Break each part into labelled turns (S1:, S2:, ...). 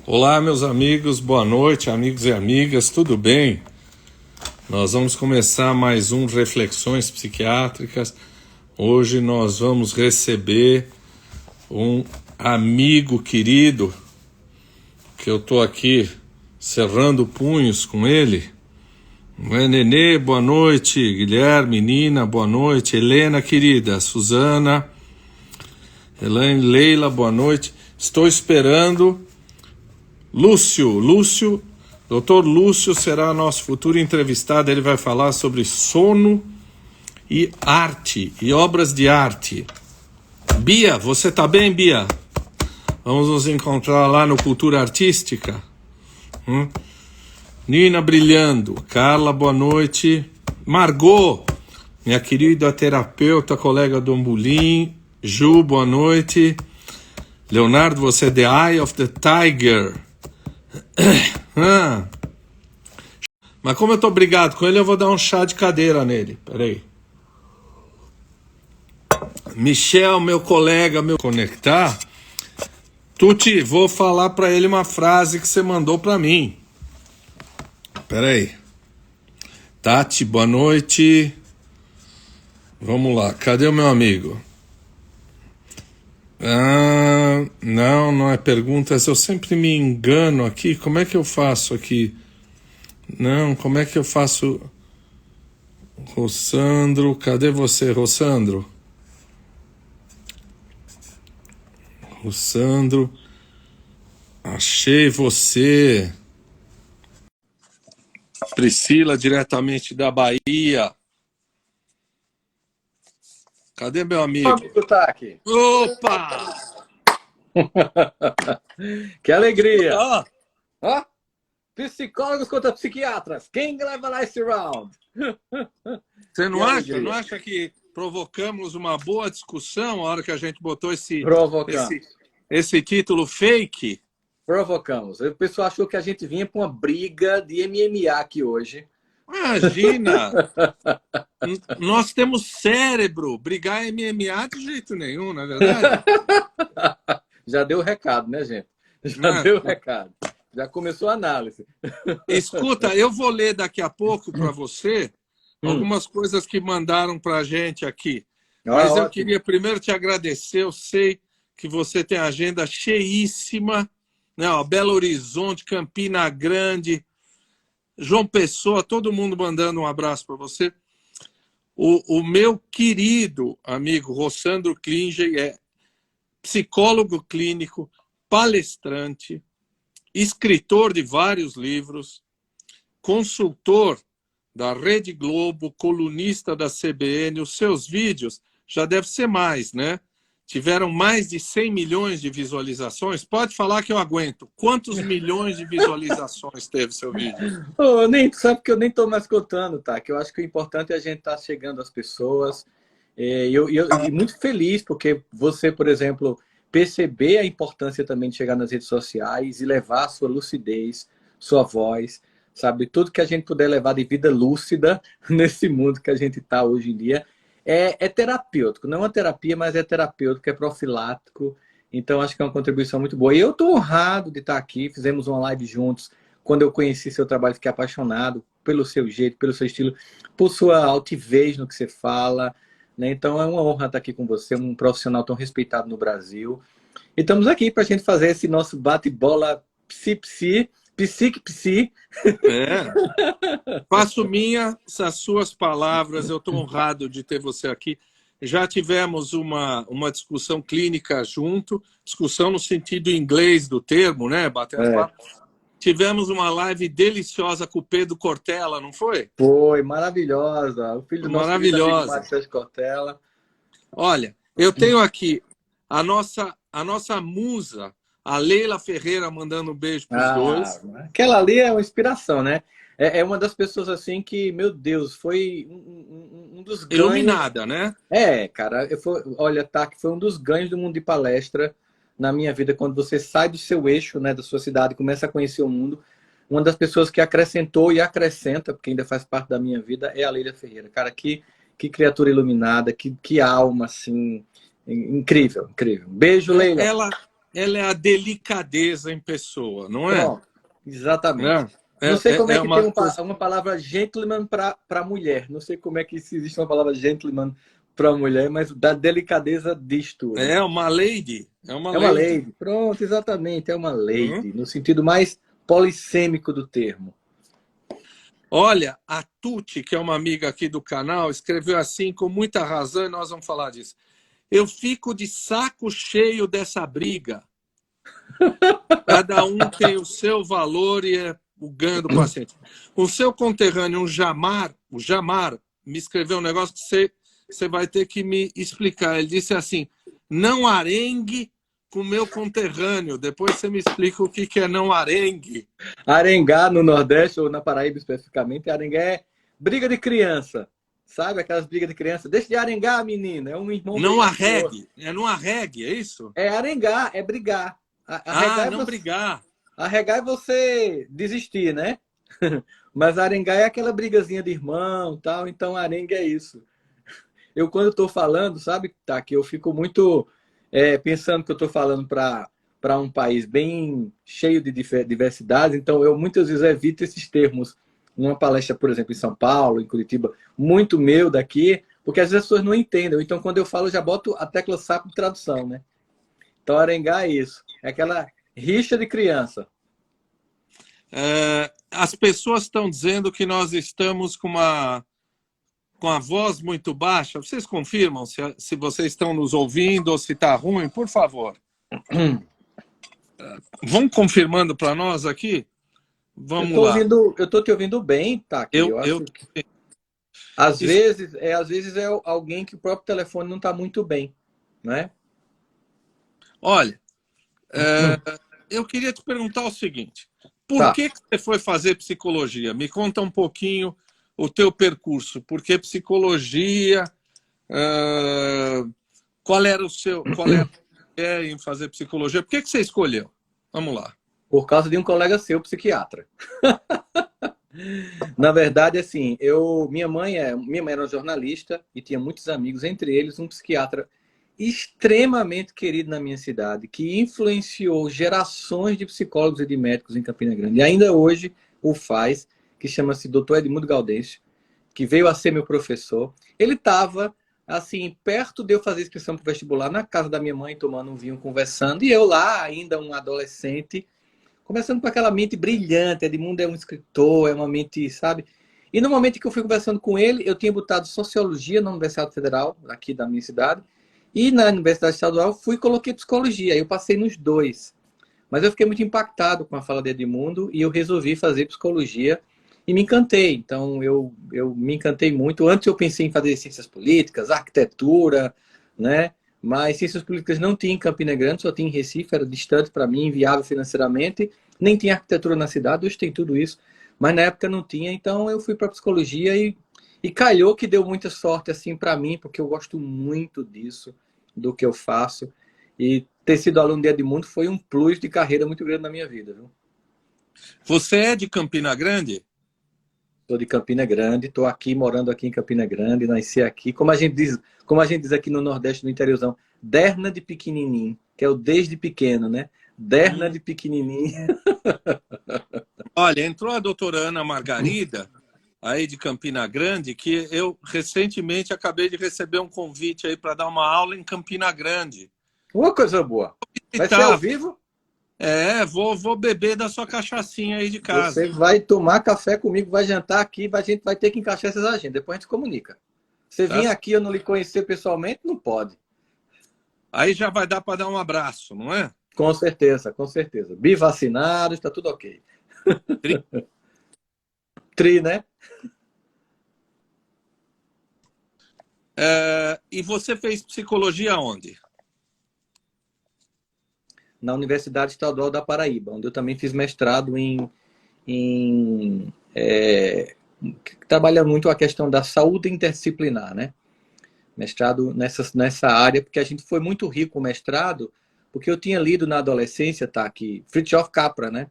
S1: Olá, meus amigos, boa noite, amigos e amigas, tudo bem? Nós vamos começar mais um Reflexões Psiquiátricas. Hoje nós vamos receber um amigo querido, que eu estou aqui cerrando punhos com ele. Nenê, boa noite. Guilherme, Nina, boa noite. Helena, querida. Suzana, Elaine, Leila, boa noite. Estou esperando Lúcio, Dr. Lúcio será nosso futuro entrevistado. Ele vai falar sobre sono e arte, e obras de arte. Bia, você tá bem, Bia? Vamos nos encontrar lá no Cultura Artística. Nina brilhando. Carla, boa noite. Margot, minha querida terapeuta, colega do Ambulim. Ju, boa noite. Leonardo, você é The Eye of the Tiger. Mas como eu tô brigado com ele, eu vou dar um chá de cadeira nele. Peraí. Michel, meu colega, meu conectar. Tuti, vou falar pra ele uma frase que você mandou pra mim. Peraí. Tati, boa noite. Vamos lá, cadê o meu amigo? Não é perguntas. Eu sempre me engano aqui. Como é que eu faço aqui? Não, como é que eu faço? Rossandro, cadê você, Rossandro? Rossandro, achei você. Priscila, diretamente da Bahia. Cadê meu amigo?
S2: Amigo tá aqui.
S1: Opa!
S2: Que alegria!
S1: Ah,
S2: Ó, psicólogos contra psiquiatras. Quem leva lá esse round?
S1: você não
S2: Que
S1: acha?
S2: alegria.
S1: Não acha que provocamos uma boa discussão a hora que a gente botou
S2: Provocamos.
S1: esse título fake?
S2: Provocamos. O pessoal achou que a gente vinha para uma briga de MMA aqui hoje.
S1: Imagina! Nós temos cérebro. Brigar MMA de jeito nenhum, não é verdade?
S2: Já deu o recado, né, gente? Já deu o recado. Já começou a análise.
S1: Escuta, eu vou ler daqui a pouco para você algumas coisas que mandaram para a gente aqui. Mas eu queria primeiro te agradecer. Eu sei que você tem agenda cheíssima, né? Ó, Belo Horizonte, Campina Grande, João Pessoa, todo mundo mandando um abraço para você. O meu querido amigo Rossandro Klinger é psicólogo clínico, palestrante, escritor de vários livros, consultor da Rede Globo, colunista da CBN. Os seus vídeos já deve ser mais, né? Tiveram mais de 100 milhões de visualizações. Pode falar que eu aguento. Quantos milhões de visualizações teve seu vídeo?
S2: Sabe que eu nem estou mais contando, tá? Que eu acho que o importante é a gente estar chegando às pessoas. E muito feliz porque você, por exemplo, perceber a importância também de chegar nas redes sociais e levar a sua lucidez, sua voz, sabe? Tudo que a gente puder levar de vida lúcida nesse mundo que a gente está hoje em dia é terapêutico. Não é uma terapia, mas é terapêutico, é profilático. Então, acho que é uma contribuição muito boa. E eu estou honrado de estar aqui. Fizemos uma live juntos. Quando eu conheci seu trabalho, fiquei apaixonado pelo seu jeito, pelo seu estilo, por sua altivez no que você fala, né? Então, é uma honra estar aqui com você, um profissional tão respeitado no Brasil. E estamos aqui para a gente fazer esse nosso bate-bola psique-psi.
S1: Faço minhas as suas palavras. Eu estou honrado de ter você aqui. Já tivemos uma discussão clínica junto, discussão no sentido inglês do termo, né? Batendo papo. Tivemos uma live deliciosa com o Pedro Cortella, não foi?
S2: Foi, maravilhosa. O filho do nosso querido amigo Márcio Cortella.
S1: Olha, eu tenho aqui a nossa musa, a Leila Ferreira, mandando um beijo para os dois.
S2: Aquela ali é uma inspiração, né? É uma das pessoas assim que, meu Deus, foi um dos ganhos.
S1: Iluminada, né?
S2: Cara, olha, tá, que foi um dos ganhos do mundo de palestra na minha vida, quando você sai do seu eixo, né, da sua cidade, começa a conhecer o mundo. Uma das pessoas que acrescentou e acrescenta, porque ainda faz parte da minha vida, é a Leila Ferreira. Cara, que criatura iluminada, que alma, assim, incrível, incrível. Beijo, Leila.
S1: ela é a delicadeza em pessoa, não é?
S2: Pronto, exatamente. Não sei como é que tem uma palavra gentleman para mulher. Não sei como é que existe uma palavra gentleman para mulher, mas da delicadeza diz tudo.
S1: É uma lady. É uma
S2: É uma
S1: lady.
S2: lady. Pronto, exatamente. É uma lady, no sentido mais polissêmico do termo.
S1: Olha, a Tuti, que é uma amiga aqui do canal, escreveu assim com muita razão, e nós vamos falar disso. Eu fico de saco cheio dessa briga. Cada um tem o seu valor e é o ganho do paciente. O seu conterrâneo, o Jamar, me escreveu um negócio que você vai ter que me explicar. Ele disse assim, não arengue com o meu conterrâneo. Depois você me explica o que é não arengue.
S2: Arengar no Nordeste, ou na Paraíba especificamente, arengar é briga de criança. Sabe aquelas brigas de criança? Deixa de arengar, menina. É um irmão...
S1: Não arregue. É não arregue, é isso?
S2: É arengar, é brigar.
S1: Arregar não brigar.
S2: Arregar é você desistir, né? Mas arengar é aquela brigazinha de irmão, tal. Então arenga é isso. Eu quando estou falando, sabe, tá, que eu fico muito pensando que eu estou falando para um país bem cheio de diversidade. Então eu muitas vezes evito esses termos numa palestra, por exemplo, em São Paulo, em Curitiba, muito meu daqui, porque às vezes as pessoas não entendem. Então quando eu falo, eu já boto a tecla SAP de tradução, né? Então arengar é isso. É aquela rixa de criança.
S1: As pessoas estão dizendo que nós estamos com a voz muito baixa. Vocês confirmam se vocês estão nos ouvindo ou se está ruim, por favor. Vão confirmando para nós aqui? Vamos lá.
S2: Eu estou te ouvindo bem, tá? Às vezes é alguém que o próprio telefone não está muito bem, né?
S1: Olha, eu queria te perguntar o seguinte. Por que você foi fazer psicologia? Me conta um pouquinho o teu percurso. Por que psicologia? Qual era a ideia em fazer psicologia? Por que você escolheu? Vamos lá.
S2: Por causa de um colega seu, psiquiatra. Na verdade, assim, minha mãe era uma jornalista e tinha muitos amigos, entre eles um psiquiatra extremamente querido na minha cidade, que influenciou gerações de psicólogos e de médicos em Campina Grande. E ainda hoje o faz, que chama-se Dr. Edmundo Galdêncio, que veio a ser meu professor. Ele estava, assim, perto de eu fazer inscrição para o vestibular, na casa da minha mãe, tomando um vinho, conversando. E eu lá, ainda um adolescente, conversando com aquela mente brilhante. Edmundo é um escritor, é uma mente, sabe? E no momento que eu fui conversando com ele, eu tinha botado Sociologia na Universidade Federal, aqui da minha cidade, e na Universidade Estadual fui e coloquei Psicologia. Eu passei nos dois. Mas eu fiquei muito impactado com a fala de Edmundo e eu resolvi fazer Psicologia e me encantei. Então, eu me encantei muito. Antes eu pensei em fazer Ciências Políticas, Arquitetura, né? Mas Ciências Políticas não tinha em Campina Grande, só tinha em Recife, era distante para mim, inviável financeiramente. Nem tinha arquitetura na cidade, hoje tem tudo isso. Mas na época não tinha, então eu fui para Psicologia e calhou que deu muita sorte assim para mim, porque eu gosto muito disso, do que eu faço. E ter sido aluno de Edmundo foi um plus de carreira muito grande na minha vida. Viu?
S1: Você é de Campina Grande?
S2: Sou de Campina Grande, estou aqui, morando aqui em Campina Grande, nasci aqui. Como a gente diz aqui no Nordeste, no interiorzão, derna de pequenininho, que é o desde pequeno, né? Derna de pequenininho.
S1: Olha, entrou a doutora Ana Margarida, aí de Campina Grande, que eu recentemente acabei de receber um convite aí para dar uma aula em Campina Grande.
S2: Uma coisa boa. Vai ser ao vivo?
S1: Vou beber da sua cachaçinha aí de casa.
S2: Você vai tomar café comigo, vai jantar aqui, a gente vai ter que encaixar essas agendas. Depois a gente comunica. Você vir aqui e eu não lhe conhecer pessoalmente, não pode.
S1: Aí já vai dar para dar um abraço, não é?
S2: Com certeza, com certeza. Bivacinados, está tudo ok. Tri, né?
S1: E você fez psicologia onde?
S2: Na Universidade Estadual da Paraíba, onde eu também fiz mestrado trabalha muito a questão da saúde interdisciplinar, né? Mestrado nessa área, porque a gente foi muito rico o mestrado, porque eu tinha lido na adolescência, tá, que Fritjof Capra, né?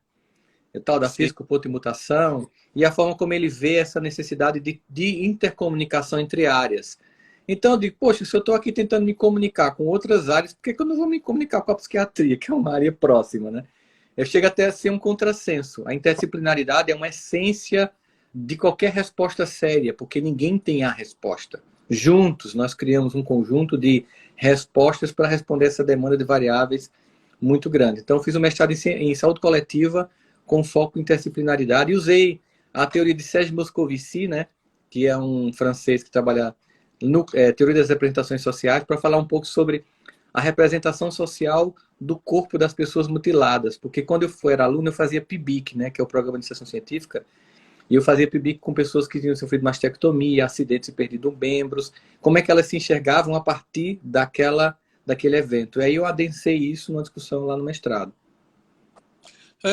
S2: O tal da física, ponto e mutação, e a forma como ele vê essa necessidade de intercomunicação entre áreas. Então eu digo, poxa, se eu estou aqui tentando me comunicar com outras áreas, por que que eu não vou me comunicar com a psiquiatria, que é uma área próxima, né? Eu chego até a ser um contrassenso. A interdisciplinaridade é uma essência de qualquer resposta séria, porque ninguém tem a resposta. Juntos, nós criamos um conjunto de respostas para responder essa demanda de variáveis muito grande. Então, eu fiz um mestrado em saúde coletiva com foco em interdisciplinaridade e usei a teoria de Serge Moscovici, né, que é um francês que trabalha no teoria das representações sociais, para falar um pouco sobre a representação social do corpo das pessoas mutiladas. Porque quando eu era aluno, eu fazia PIBIC, né, que é o Programa de Iniciação Científica, e eu fazia PIBIC com pessoas que tinham sofrido mastectomia, acidentes e perdido membros, como é que elas se enxergavam a partir daquele evento. E aí eu adensei isso numa discussão lá no mestrado.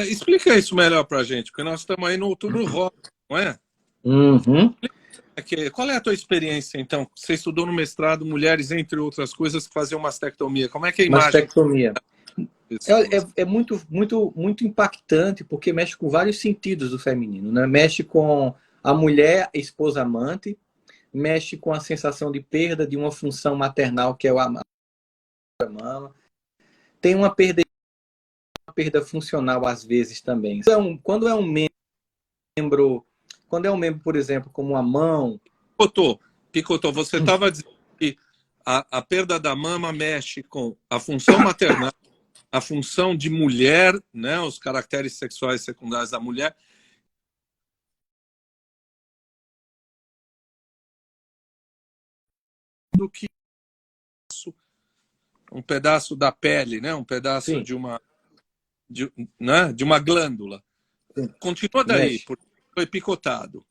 S1: Explica isso melhor para a gente, porque nós estamos aí no Outubro Rosa, não é?
S2: Uhum.
S1: Qual é a tua experiência, então? Você estudou no mestrado mulheres, entre outras coisas, que faziam mastectomia. Como é que é a imagem?
S2: Mastectomia. É muito, muito, muito impactante, porque mexe com vários sentidos do feminino, né? Mexe com a mulher, esposa amante, mexe com a sensação de perda de uma função maternal, que é a mama. Tem uma perda funcional, às vezes, também. Quando é um membro, por exemplo, como a mão...
S1: Picotou. Você estava dizendo que a perda da mama mexe com a função maternal, a função de mulher, né, os caracteres sexuais secundários da mulher. Do que um pedaço da pele, né, um pedaço
S2: Sim.
S1: de uma glândula. Sim. Continua daí, mexe. Porque foi picotado.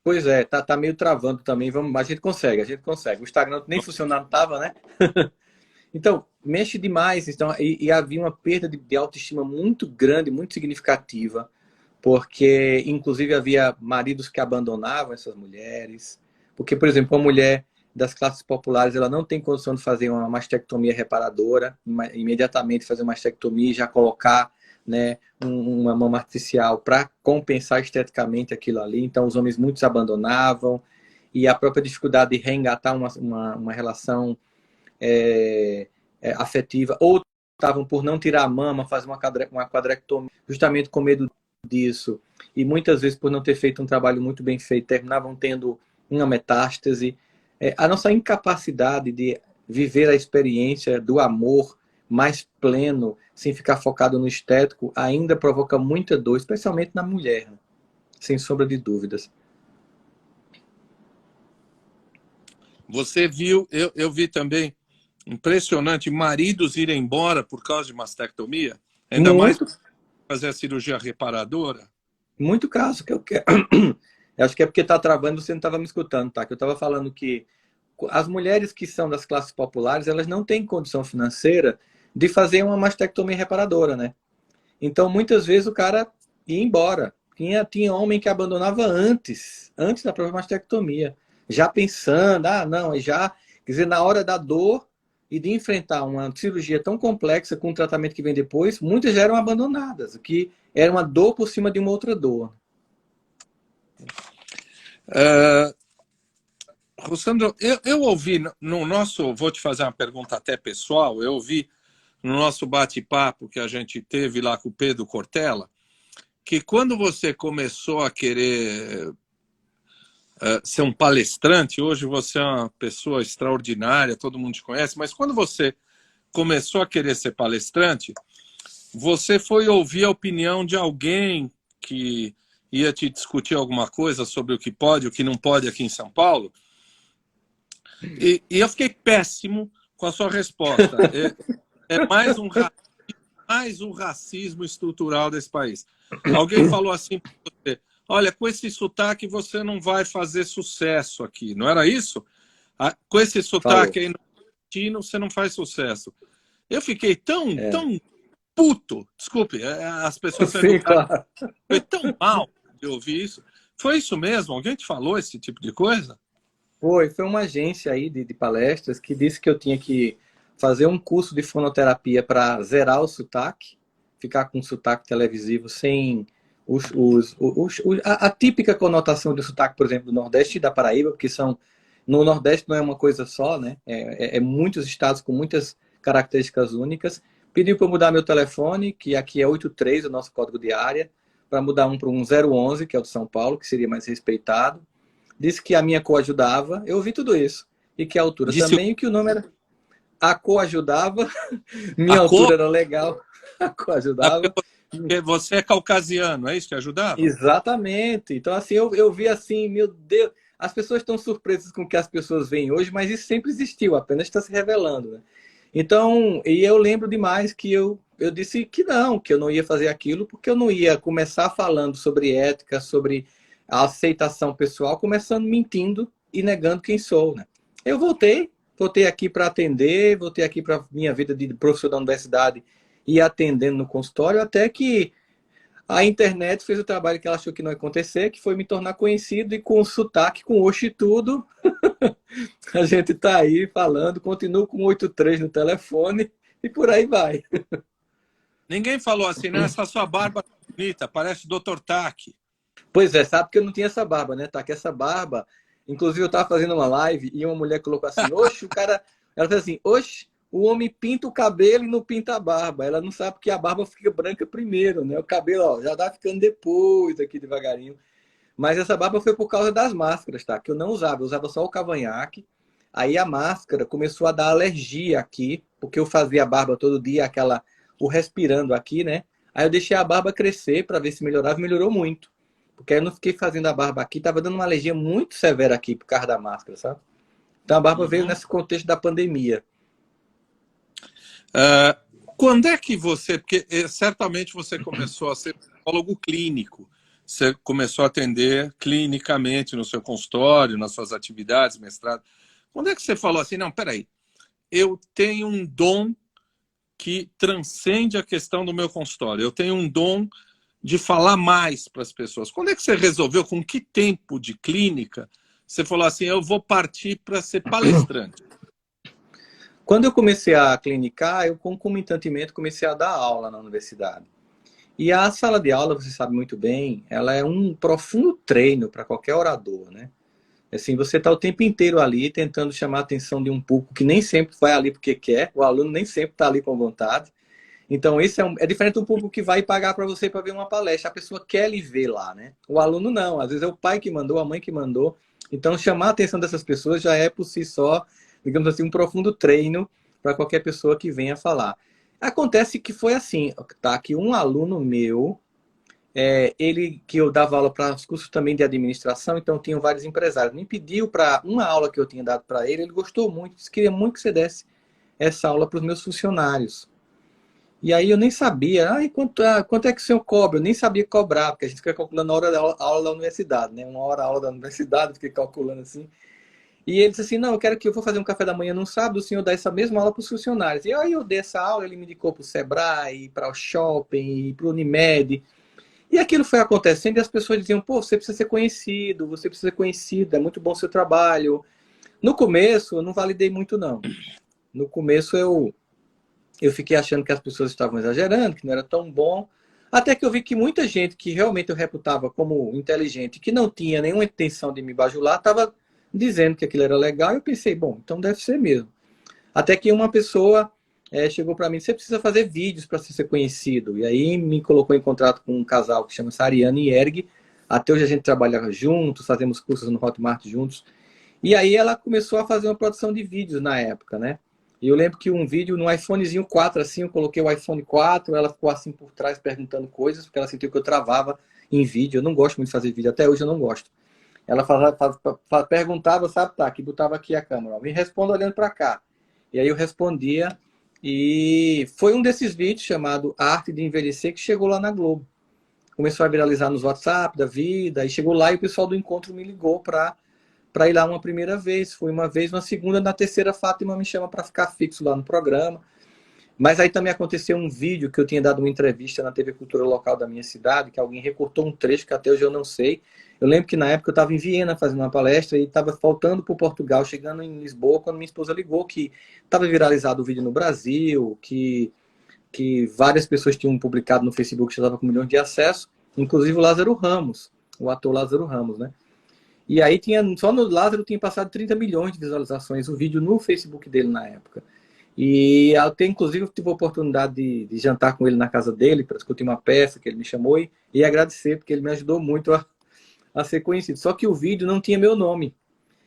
S2: Pois é, tá meio travando também. A gente consegue. O Instagram nem funcionando estava, né? Então, mexe demais. Então, e havia uma perda de autoestima muito grande, muito significativa, porque, inclusive, havia maridos que abandonavam essas mulheres. Porque, por exemplo, uma mulher das classes populares, ela não tem condição de fazer uma mastectomia reparadora, imediatamente fazer uma mastectomia e já colocar, né, uma mama artificial para compensar esteticamente aquilo ali. Então, os homens muitos abandonavam, e a própria dificuldade de reengatar uma relação afetiva, ou estavam por não tirar a mama, fazer uma quadrectomia, justamente com medo disso, e muitas vezes por não ter feito um trabalho muito bem feito, terminavam tendo uma metástase. A nossa incapacidade de viver a experiência do amor mais pleno, sem ficar focado no estético, ainda provoca muita dor, especialmente na mulher, né? Sem sombra de dúvidas.
S1: Você viu, eu vi também, impressionante, maridos irem embora por causa de mastectomia, ainda mais fazer a cirurgia reparadora.
S2: Muito caso que eu quero. Eu acho que é porque está travando, você não estava me escutando, tá? Que eu estava falando que as mulheres que são das classes populares, elas não têm condição financeira de fazer uma mastectomia reparadora, né? Então, muitas vezes o cara ia embora. Tinha homem que abandonava antes da própria mastectomia, já pensando, quer dizer, na hora da dor e de enfrentar uma cirurgia tão complexa com o tratamento que vem depois, muitas já eram abandonadas, o que era uma dor por cima de uma outra dor.
S1: Rossandro, eu ouvi no nosso, vou te fazer uma pergunta até pessoal, eu ouvi no nosso bate-papo que a gente teve lá com o Pedro Cortella, que quando você começou a querer ser um palestrante, hoje você é uma pessoa extraordinária, todo mundo te conhece, mas quando você começou a querer ser palestrante, você foi ouvir a opinião de alguém que ia te discutir alguma coisa sobre o que pode, o que não pode aqui em São Paulo, e eu fiquei péssimo com a sua resposta. É mais um racismo estrutural desse país. Alguém falou assim para você, olha, com esse sotaque você não vai fazer sucesso aqui. Não era isso? Com esse sotaque aí no latino você não faz sucesso. Eu fiquei tão puto, desculpe, as pessoas são educadas. Claro. Foi tão mal de ouvir isso. Foi isso mesmo? Alguém te falou esse tipo de coisa?
S2: Foi uma agência aí de palestras que disse que eu tinha que fazer um curso de fonoterapia para zerar o sotaque, ficar com sotaque televisivo sem a típica conotação do sotaque, por exemplo, do Nordeste e da Paraíba, porque são No Nordeste não é uma coisa só, né? É muitos estados com muitas características únicas. Pediu para mudar meu telefone, que aqui é 83, o nosso código de área, para mudar para um 011, que é o de São Paulo, que seria mais respeitado. Disse que a minha cor ajudava. Eu ouvi tudo isso. E que a altura
S1: Disse
S2: também, e que o nome era... A cor ajudava,
S1: a
S2: minha
S1: cor,
S2: altura era legal, a cor ajudava.
S1: porque você é caucasiano, é isso que ajudava?
S2: Exatamente. Então, assim, eu vi assim, meu Deus, as pessoas estão surpresas com o que as pessoas veem hoje, mas isso sempre existiu, apenas está se revelando, né? Então, e eu lembro demais que eu disse que eu não ia fazer aquilo, porque eu não ia começar falando sobre ética, sobre a aceitação pessoal, começando mentindo e negando quem sou, né? Eu voltei aqui para atender, voltei aqui para minha vida de professor da universidade e atendendo no consultório, até que a internet fez o trabalho que ela achou que não ia acontecer, que foi me tornar conhecido e com sotaque, com oxe e tudo. A gente está aí falando, continuo com 83 no telefone e por aí vai.
S1: Ninguém falou assim, né? Essa sua barba tá bonita, parece o Dr. Tack.
S2: Pois é, sabe que eu não tinha essa barba, né? Tá, que essa barba... Inclusive eu estava fazendo uma live e uma mulher colocou assim, oxe, o cara... Ela fez assim, oxe, o homem pinta o cabelo e não pinta a barba. Ela não sabe que a barba fica branca primeiro, né? O cabelo, ó, já tá ficando depois aqui devagarinho. Mas essa barba foi por causa das máscaras, tá? Que eu usava só o cavanhaque. Aí a máscara começou a dar alergia aqui, porque eu fazia a barba todo dia, o respirando aqui, né? Aí eu deixei a barba crescer para ver se melhorava, e melhorou muito. Porque aí eu não fiquei fazendo a barba aqui, tava dando uma alergia muito severa aqui por causa da máscara, sabe? Então a barba veio nesse contexto da pandemia.
S1: Quando é que você, porque certamente você começou a ser psicólogo clínico, você começou a atender clinicamente no seu consultório, nas suas atividades, mestrado. Quando é que você falou assim, não, peraí, eu tenho um dom que transcende a questão do meu consultório, eu tenho um dom de falar mais para as pessoas. Quando é que você resolveu, com que tempo de clínica, você falou assim, eu vou partir para ser palestrante?
S2: Quando eu comecei a clinicar, eu concomitantemente comecei a dar aula na universidade. E a sala de aula, você sabe muito bem, ela é um profundo treino para qualquer orador, né? Assim, você está o tempo inteiro ali tentando chamar a atenção de um público que nem sempre vai ali porque quer, o aluno nem sempre está ali com vontade. Então, esse é diferente do público que vai pagar para você para ver uma palestra. A pessoa quer lhe ver lá, né? O aluno não. Às vezes é o pai que mandou, a mãe que mandou. Então, chamar a atenção dessas pessoas já é por si só, digamos assim, um profundo treino para qualquer pessoa que venha falar. Acontece que foi assim, tá? Que um aluno meu, ele que eu dava aula para os cursos também de administração, então tinham vários empresários. Me pediu para uma aula que eu tinha dado para ele gostou muito, disse que queria muito que você desse essa aula para os meus funcionários. E aí eu nem sabia, quanto é que o senhor cobra? Eu nem sabia cobrar, porque a gente fica calculando a hora da aula da universidade, né? Uma hora a aula da universidade, fiquei calculando assim. E ele disse assim, não, eu vou fazer um café da manhã no sábado, o senhor dá essa mesma aula para os funcionários. E aí eu dei essa aula, ele me indicou para o Sebrae, para o Shopping, para o Unimed. E aquilo foi acontecendo e as pessoas diziam, pô, você precisa ser conhecido, você precisa ser conhecido, é muito bom o seu trabalho. No começo, eu não validei muito, não. No começo, eu fiquei achando que as pessoas estavam exagerando, que não era tão bom. Até que eu vi que muita gente que realmente eu reputava como inteligente, que não tinha nenhuma intenção de me bajular, estava dizendo que aquilo era legal. E eu pensei, bom, então deve ser mesmo. Até que uma pessoa chegou para mim, você precisa fazer vídeos para ser conhecido. E aí me colocou em contato com um casal que chama Ariane e Erg. Até hoje a gente trabalha juntos, fazemos cursos no Hotmart juntos. E aí ela começou a fazer uma produção de vídeos na época, né? E eu lembro que um vídeo no iPhonezinho 4, assim, eu coloquei o iPhone 4, ela ficou assim por trás perguntando coisas, porque ela sentiu que eu travava em vídeo. Eu não gosto muito de fazer vídeo, até hoje eu não gosto. Ela perguntava, sabe, tá, que botava aqui a câmera, ó, me responda olhando para cá. E aí eu respondia, e foi um desses vídeos chamado Arte de Envelhecer que chegou lá na Globo. Começou a viralizar nos WhatsApp da vida, e chegou lá e o pessoal do encontro me ligou para ir lá uma primeira vez. Foi uma vez, uma segunda, na terceira Fátima me chama para ficar fixo lá no programa. Mas aí também aconteceu um vídeo que eu tinha dado uma entrevista na TV Cultura Local da minha cidade, que alguém recortou um trecho que até hoje eu não sei. Eu lembro que na época eu estava em Viena fazendo uma palestra e estava faltando para Portugal, chegando em Lisboa, quando minha esposa ligou que estava viralizado o vídeo no Brasil, que várias pessoas tinham publicado no Facebook, já estava com milhões de acessos, inclusive o Lázaro Ramos, o ator Lázaro Ramos, né? E aí só no Lázaro tinha passado 30 milhões de visualizações, o vídeo no Facebook dele na época. E até, inclusive, eu tive a oportunidade de jantar com ele na casa dele para discutir uma peça que ele me chamou e agradecer, porque ele me ajudou muito a ser conhecido. Só que o vídeo não tinha meu nome.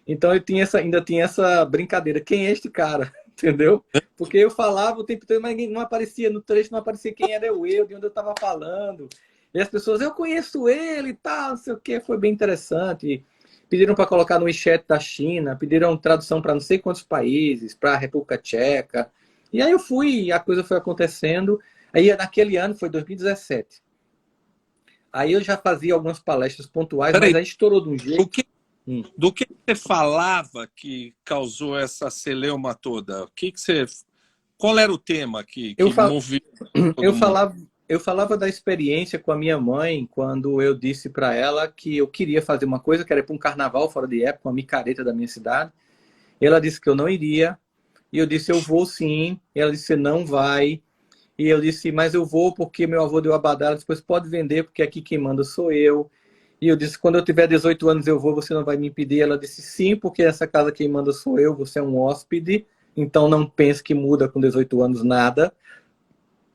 S2: Então eu ainda tinha essa brincadeira. Quem é este cara? Entendeu? Porque eu falava o tempo todo, mas não aparecia no trecho, não aparecia quem era eu, de onde eu estava falando. E as pessoas, eu conheço ele e tal, não sei o quê. Foi bem interessante. Pediram para colocar no WeChat da China, pediram tradução para não sei quantos países, para a República Tcheca. E aí eu fui, e a coisa foi acontecendo. Aí naquele ano, foi 2017. Aí eu já fazia algumas palestras pontuais, mas aí estourou de um jeito.
S1: Do que você falava que causou essa celeuma toda? Qual era o tema que movia todo mundo?
S2: Eu falava da experiência com a minha mãe quando eu disse para ela que eu queria fazer uma coisa, que era ir para um carnaval fora de época, uma micareta da minha cidade. Ela disse que eu não iria. E eu disse, eu vou sim. E ela disse, não vai. E eu disse, mas eu vou porque meu avô deu abadá. Ela disse, depois pode vender, porque aqui quem manda sou eu. E eu disse, quando eu tiver 18 anos eu vou, você não vai me impedir. Ela disse, sim, porque essa casa quem manda sou eu, você é um hóspede. Então não pense que muda com 18 anos nada.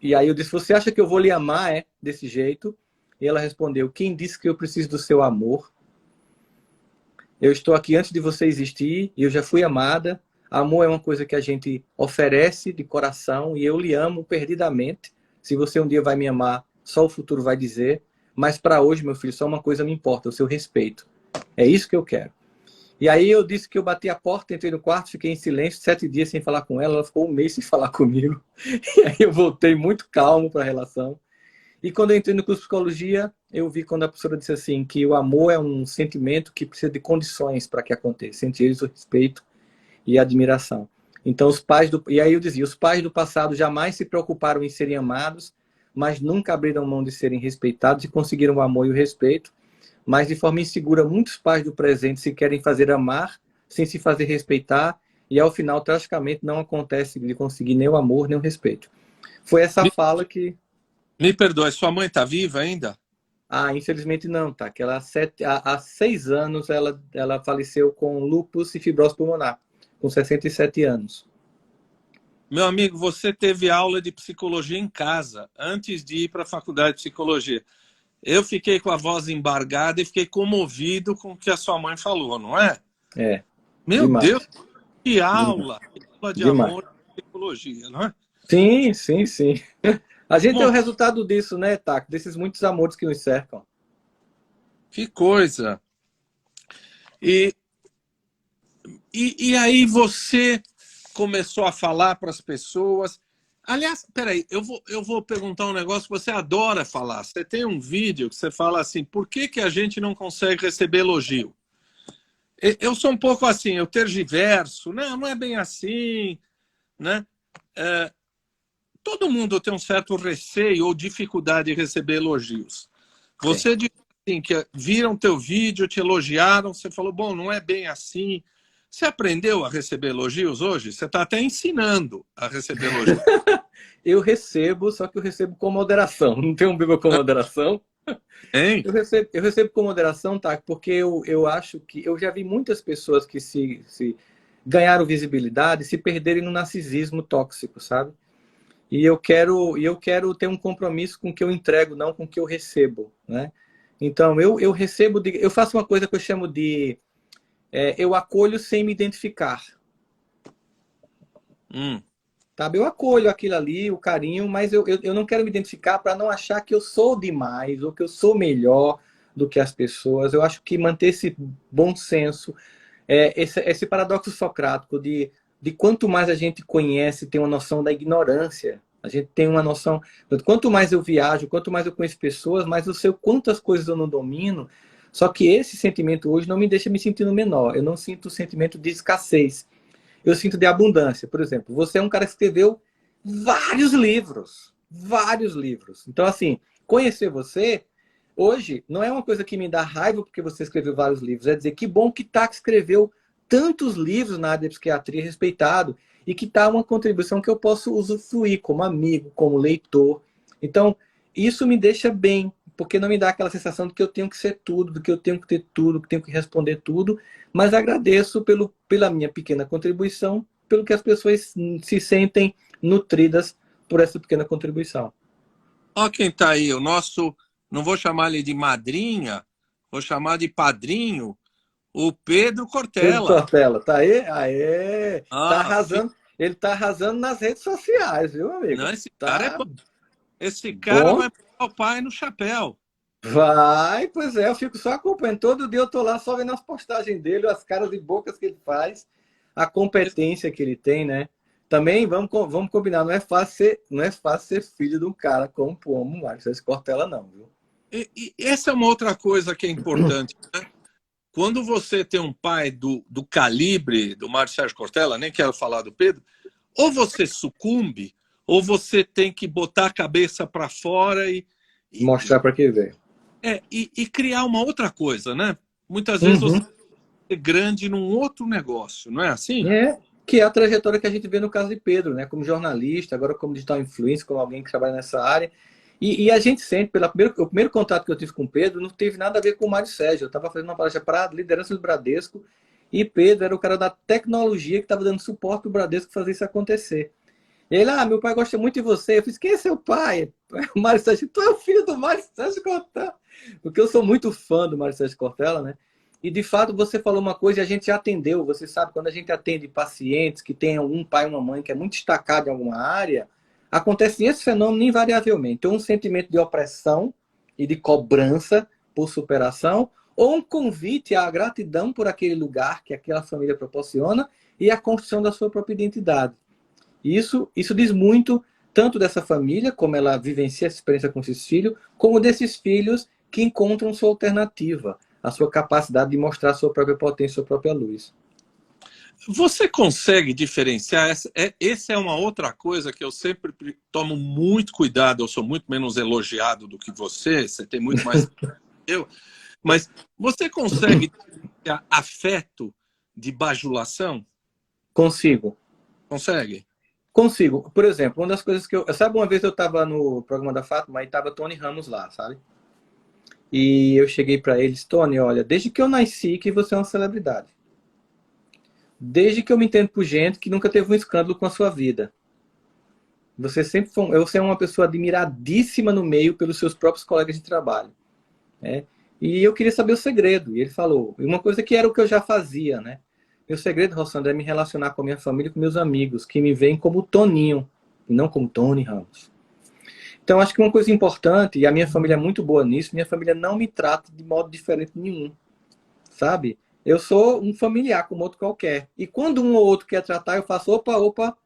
S2: E aí eu disse, você acha que eu vou lhe amar desse jeito? E ela respondeu, quem disse que eu preciso do seu amor? Eu estou aqui antes de você existir e eu já fui amada. Amor é uma coisa que a gente oferece de coração e eu lhe amo perdidamente. Se você um dia vai me amar, só o futuro vai dizer. Mas para hoje, meu filho, só uma coisa me importa, o seu respeito. É isso que eu quero. E aí eu disse que eu bati a porta, entrei no quarto, fiquei em silêncio, 7 dias sem falar com ela, ela ficou 1 mês sem falar comigo. E aí eu voltei muito calmo para a relação. E quando eu entrei no curso de psicologia, eu vi quando a professora disse assim, que o amor é um sentimento que precisa de condições para que aconteça, entre eles o respeito e a admiração. Então e aí eu dizia, os pais do passado jamais se preocuparam em serem amados, mas nunca abriram mão de serem respeitados e conseguiram o amor e o respeito. Mas de forma insegura, muitos pais do presente se querem fazer amar sem se fazer respeitar e ao final, tragicamente, não acontece de conseguir nem o amor, nem o respeito. Foi essa fala que...
S1: Me perdoe, sua mãe está viva ainda?
S2: Infelizmente não, tá? Que ela, há 6 anos ela faleceu com lúpus e fibrose pulmonar, com 67 anos.
S1: Meu amigo, você teve aula de psicologia em casa, antes de ir para a faculdade de psicologia. Eu fiquei com a voz embargada e fiquei comovido com o que a sua mãe falou, não é? Meu
S2: demais.
S1: Deus, que aula! Aula de amor e psicologia, não é?
S2: Sim, sim, sim. A gente é o resultado disso, né, Taco? Desses muitos amores que nos cercam.
S1: Que coisa! E aí você começou a falar para as pessoas. Aliás, peraí, eu vou perguntar um negócio que você adora falar. Você tem um vídeo que você fala assim, por que a gente não consegue receber elogio? Eu sou um pouco assim, eu tergiverso, não é bem assim, né? Todo mundo tem um certo receio ou dificuldade de receber elogios. Você disse assim, que viram teu vídeo, te elogiaram, você falou, bom, não é bem assim. Você aprendeu a receber elogios hoje? Você está até ensinando a receber elogios.
S2: Eu recebo, só que eu recebo com moderação. Não tem um Bíblia com moderação?
S1: Hein?
S2: Eu recebo com moderação, tá? Porque eu acho que... Eu já vi muitas pessoas que se ganharam visibilidade se perderem no narcisismo tóxico, sabe? E eu quero ter um compromisso com o que eu entrego, não com o que eu recebo, né? Então, eu recebo... Eu faço uma coisa que eu chamo de... eu acolho sem me identificar. Sabe? Eu acolho aquilo ali, o carinho, mas eu não quero me identificar para não achar que eu sou demais ou que eu sou melhor do que as pessoas. Eu acho que manter esse bom senso, esse paradoxo socrático de quanto mais a gente conhece, tem uma noção da ignorância. A gente tem uma noção... Quanto mais eu viajo, quanto mais eu conheço pessoas, mais eu sei quantas coisas eu não domino. Só que esse sentimento hoje não me deixa me sentindo menor. Eu não sinto o sentimento de escassez. Eu sinto de abundância. Por exemplo, você é um cara que escreveu vários livros. Vários livros. Então, assim, conhecer você, hoje, não é uma coisa que me dá raiva porque você escreveu vários livros. É dizer, que bom que Taco escreveu tantos livros na área de psiquiatria respeitado e que está uma contribuição que eu posso usufruir como amigo, como leitor. Então, isso me deixa bem. porque não me dá aquela sensação de que eu tenho que ser tudo, de que eu tenho que ter tudo, que tenho que responder tudo, mas agradeço pela minha pequena contribuição, pelo que as pessoas se sentem nutridas por essa pequena contribuição.
S1: Olha quem está aí, o nosso, não vou chamar ele de madrinha, vou chamar de padrinho, o Pedro
S2: Pedro
S1: Cortella.
S2: Cortella, tá aí? Aê! Tá
S1: Ah,
S2: arrasando. Ele tá arrasando nas redes sociais, viu, amigo?
S1: não, esse cara é
S2: Tá
S1: bom. Esse cara
S2: bom.
S1: vai botar o pai no chapéu.
S2: Vai, pois é, eu fico só acompanhando. Todo dia eu tô lá só vendo as postagens dele, as caras e bocas que ele faz, a competência que ele tem, né? Também vamos combinar, não é fácil ser filho de um cara como o Márcio Cortella, não, viu?
S1: E essa é uma outra coisa que é importante, né? Quando você tem um pai do calibre do Mário Sérgio Cortella, nem quero falar do Pedro, ou você sucumbe, ou você tem que botar a cabeça para fora
S2: Mostrar para que veio.
S1: e criar uma outra coisa, né? Muitas vezes
S2: Uhum.
S1: você é grande num outro negócio, não é assim?
S2: Que é a trajetória que a gente vê no caso de Pedro, né? Como jornalista, agora como digital influencer, como alguém que trabalha nessa área. E a gente sente, o primeiro contato que eu tive com o Pedro não teve nada a ver com o Mário Sérgio. Eu estava fazendo uma palestra para a liderança do Bradesco e Pedro era o cara da tecnologia que estava dando suporte para o Bradesco fazer isso acontecer. E ele, meu pai gosta muito de você. Eu fiz, quem é seu pai? O Mário Sérgio. Tu é o filho do Mário Sérgio Cortella. Porque eu sou muito fã do Mário Sérgio Cortella, né? E, de fato, você falou uma coisa e a gente já atendeu. Você sabe, quando a gente atende pacientes que têm um pai e uma mãe que é muito destacado em alguma área, acontece esse fenômeno invariavelmente. Ou um sentimento de opressão e de cobrança por superação, ou um convite à gratidão por aquele lugar que aquela família proporciona e a construção da sua própria identidade. Isso diz muito, tanto dessa família, como ela vivencia essa experiência com esses filhos, como desses filhos que encontram sua alternativa, a sua capacidade de mostrar sua própria potência, sua própria luz.
S1: Você consegue diferenciar? Essa é uma outra coisa que eu sempre tomo muito cuidado. Eu sou muito menos elogiado do que você tem muito mais que eu. Mas você consegue diferenciar afeto de bajulação?
S2: Consigo.
S1: Consegue?
S2: Consigo. Por exemplo, uma das coisas que eu... Sabe, uma vez eu estava no programa da Fátima e estava Tony Ramos lá, sabe? E eu cheguei para eles, Tony, olha, desde que eu nasci que você é uma celebridade. Desde que eu me entendo por gente que nunca teve um escândalo com a sua vida. Você é uma pessoa admiradíssima no meio pelos seus próprios colegas de trabalho. Né? E eu queria saber o segredo. E ele falou, uma coisa que era o que eu já fazia, né? Meu segredo, Rossandra, é me relacionar com a minha família e com meus amigos, que me veem como Toninho, e não como Tony Ramos. Então, acho que uma coisa importante, e a minha família é muito boa nisso, minha família não me trata de modo diferente nenhum, sabe? Eu sou um familiar como outro qualquer. E quando um ou outro quer tratar, eu faço, opa,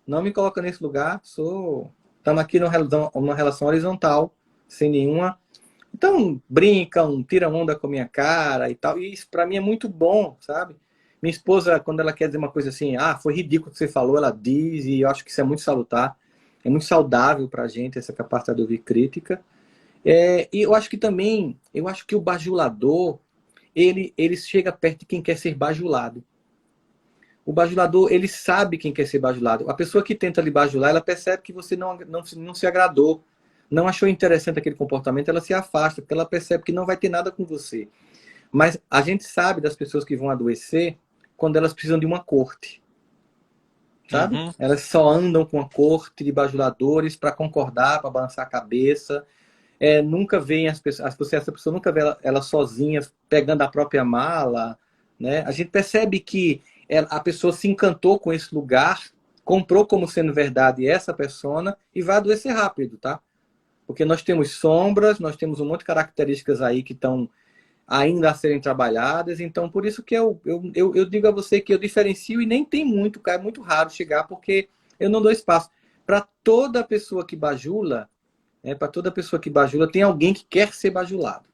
S2: não me coloca nesse lugar, estamos aqui numa relação horizontal, sem nenhuma... Então, brincam, tiram onda com a minha cara e tal, e isso para mim é muito bom, sabe? Minha esposa, quando ela quer dizer uma coisa assim, foi ridículo o que você falou, ela diz, e eu acho que isso é muito salutar. É muito saudável para a gente, essa capacidade de ouvir crítica. E eu acho que também, o bajulador, ele chega perto de quem quer ser bajulado. O bajulador, ele sabe quem quer ser bajulado. A pessoa que tenta lhe bajular, ela percebe que você não se agradou, não achou interessante aquele comportamento, ela se afasta, porque ela percebe que não vai ter nada com você. Mas a gente sabe das pessoas que vão adoecer quando elas precisam de uma corte. Sabe?
S1: Uhum.
S2: Elas só andam com a corte de bajuladores para concordar, para balançar a cabeça. Nunca veem essa pessoa nunca vê ela sozinha pegando a própria mala, né? A gente percebe que a pessoa se encantou com esse lugar, comprou como sendo verdade essa persona e vai adoecer rápido, tá? Porque nós temos sombras, nós temos um monte de características aí que estão ainda a serem trabalhadas, então por isso que eu digo a você que eu diferencio e nem tem muito, é muito raro chegar, porque eu não dou espaço. Para toda pessoa que bajula, tem alguém que quer ser bajulado.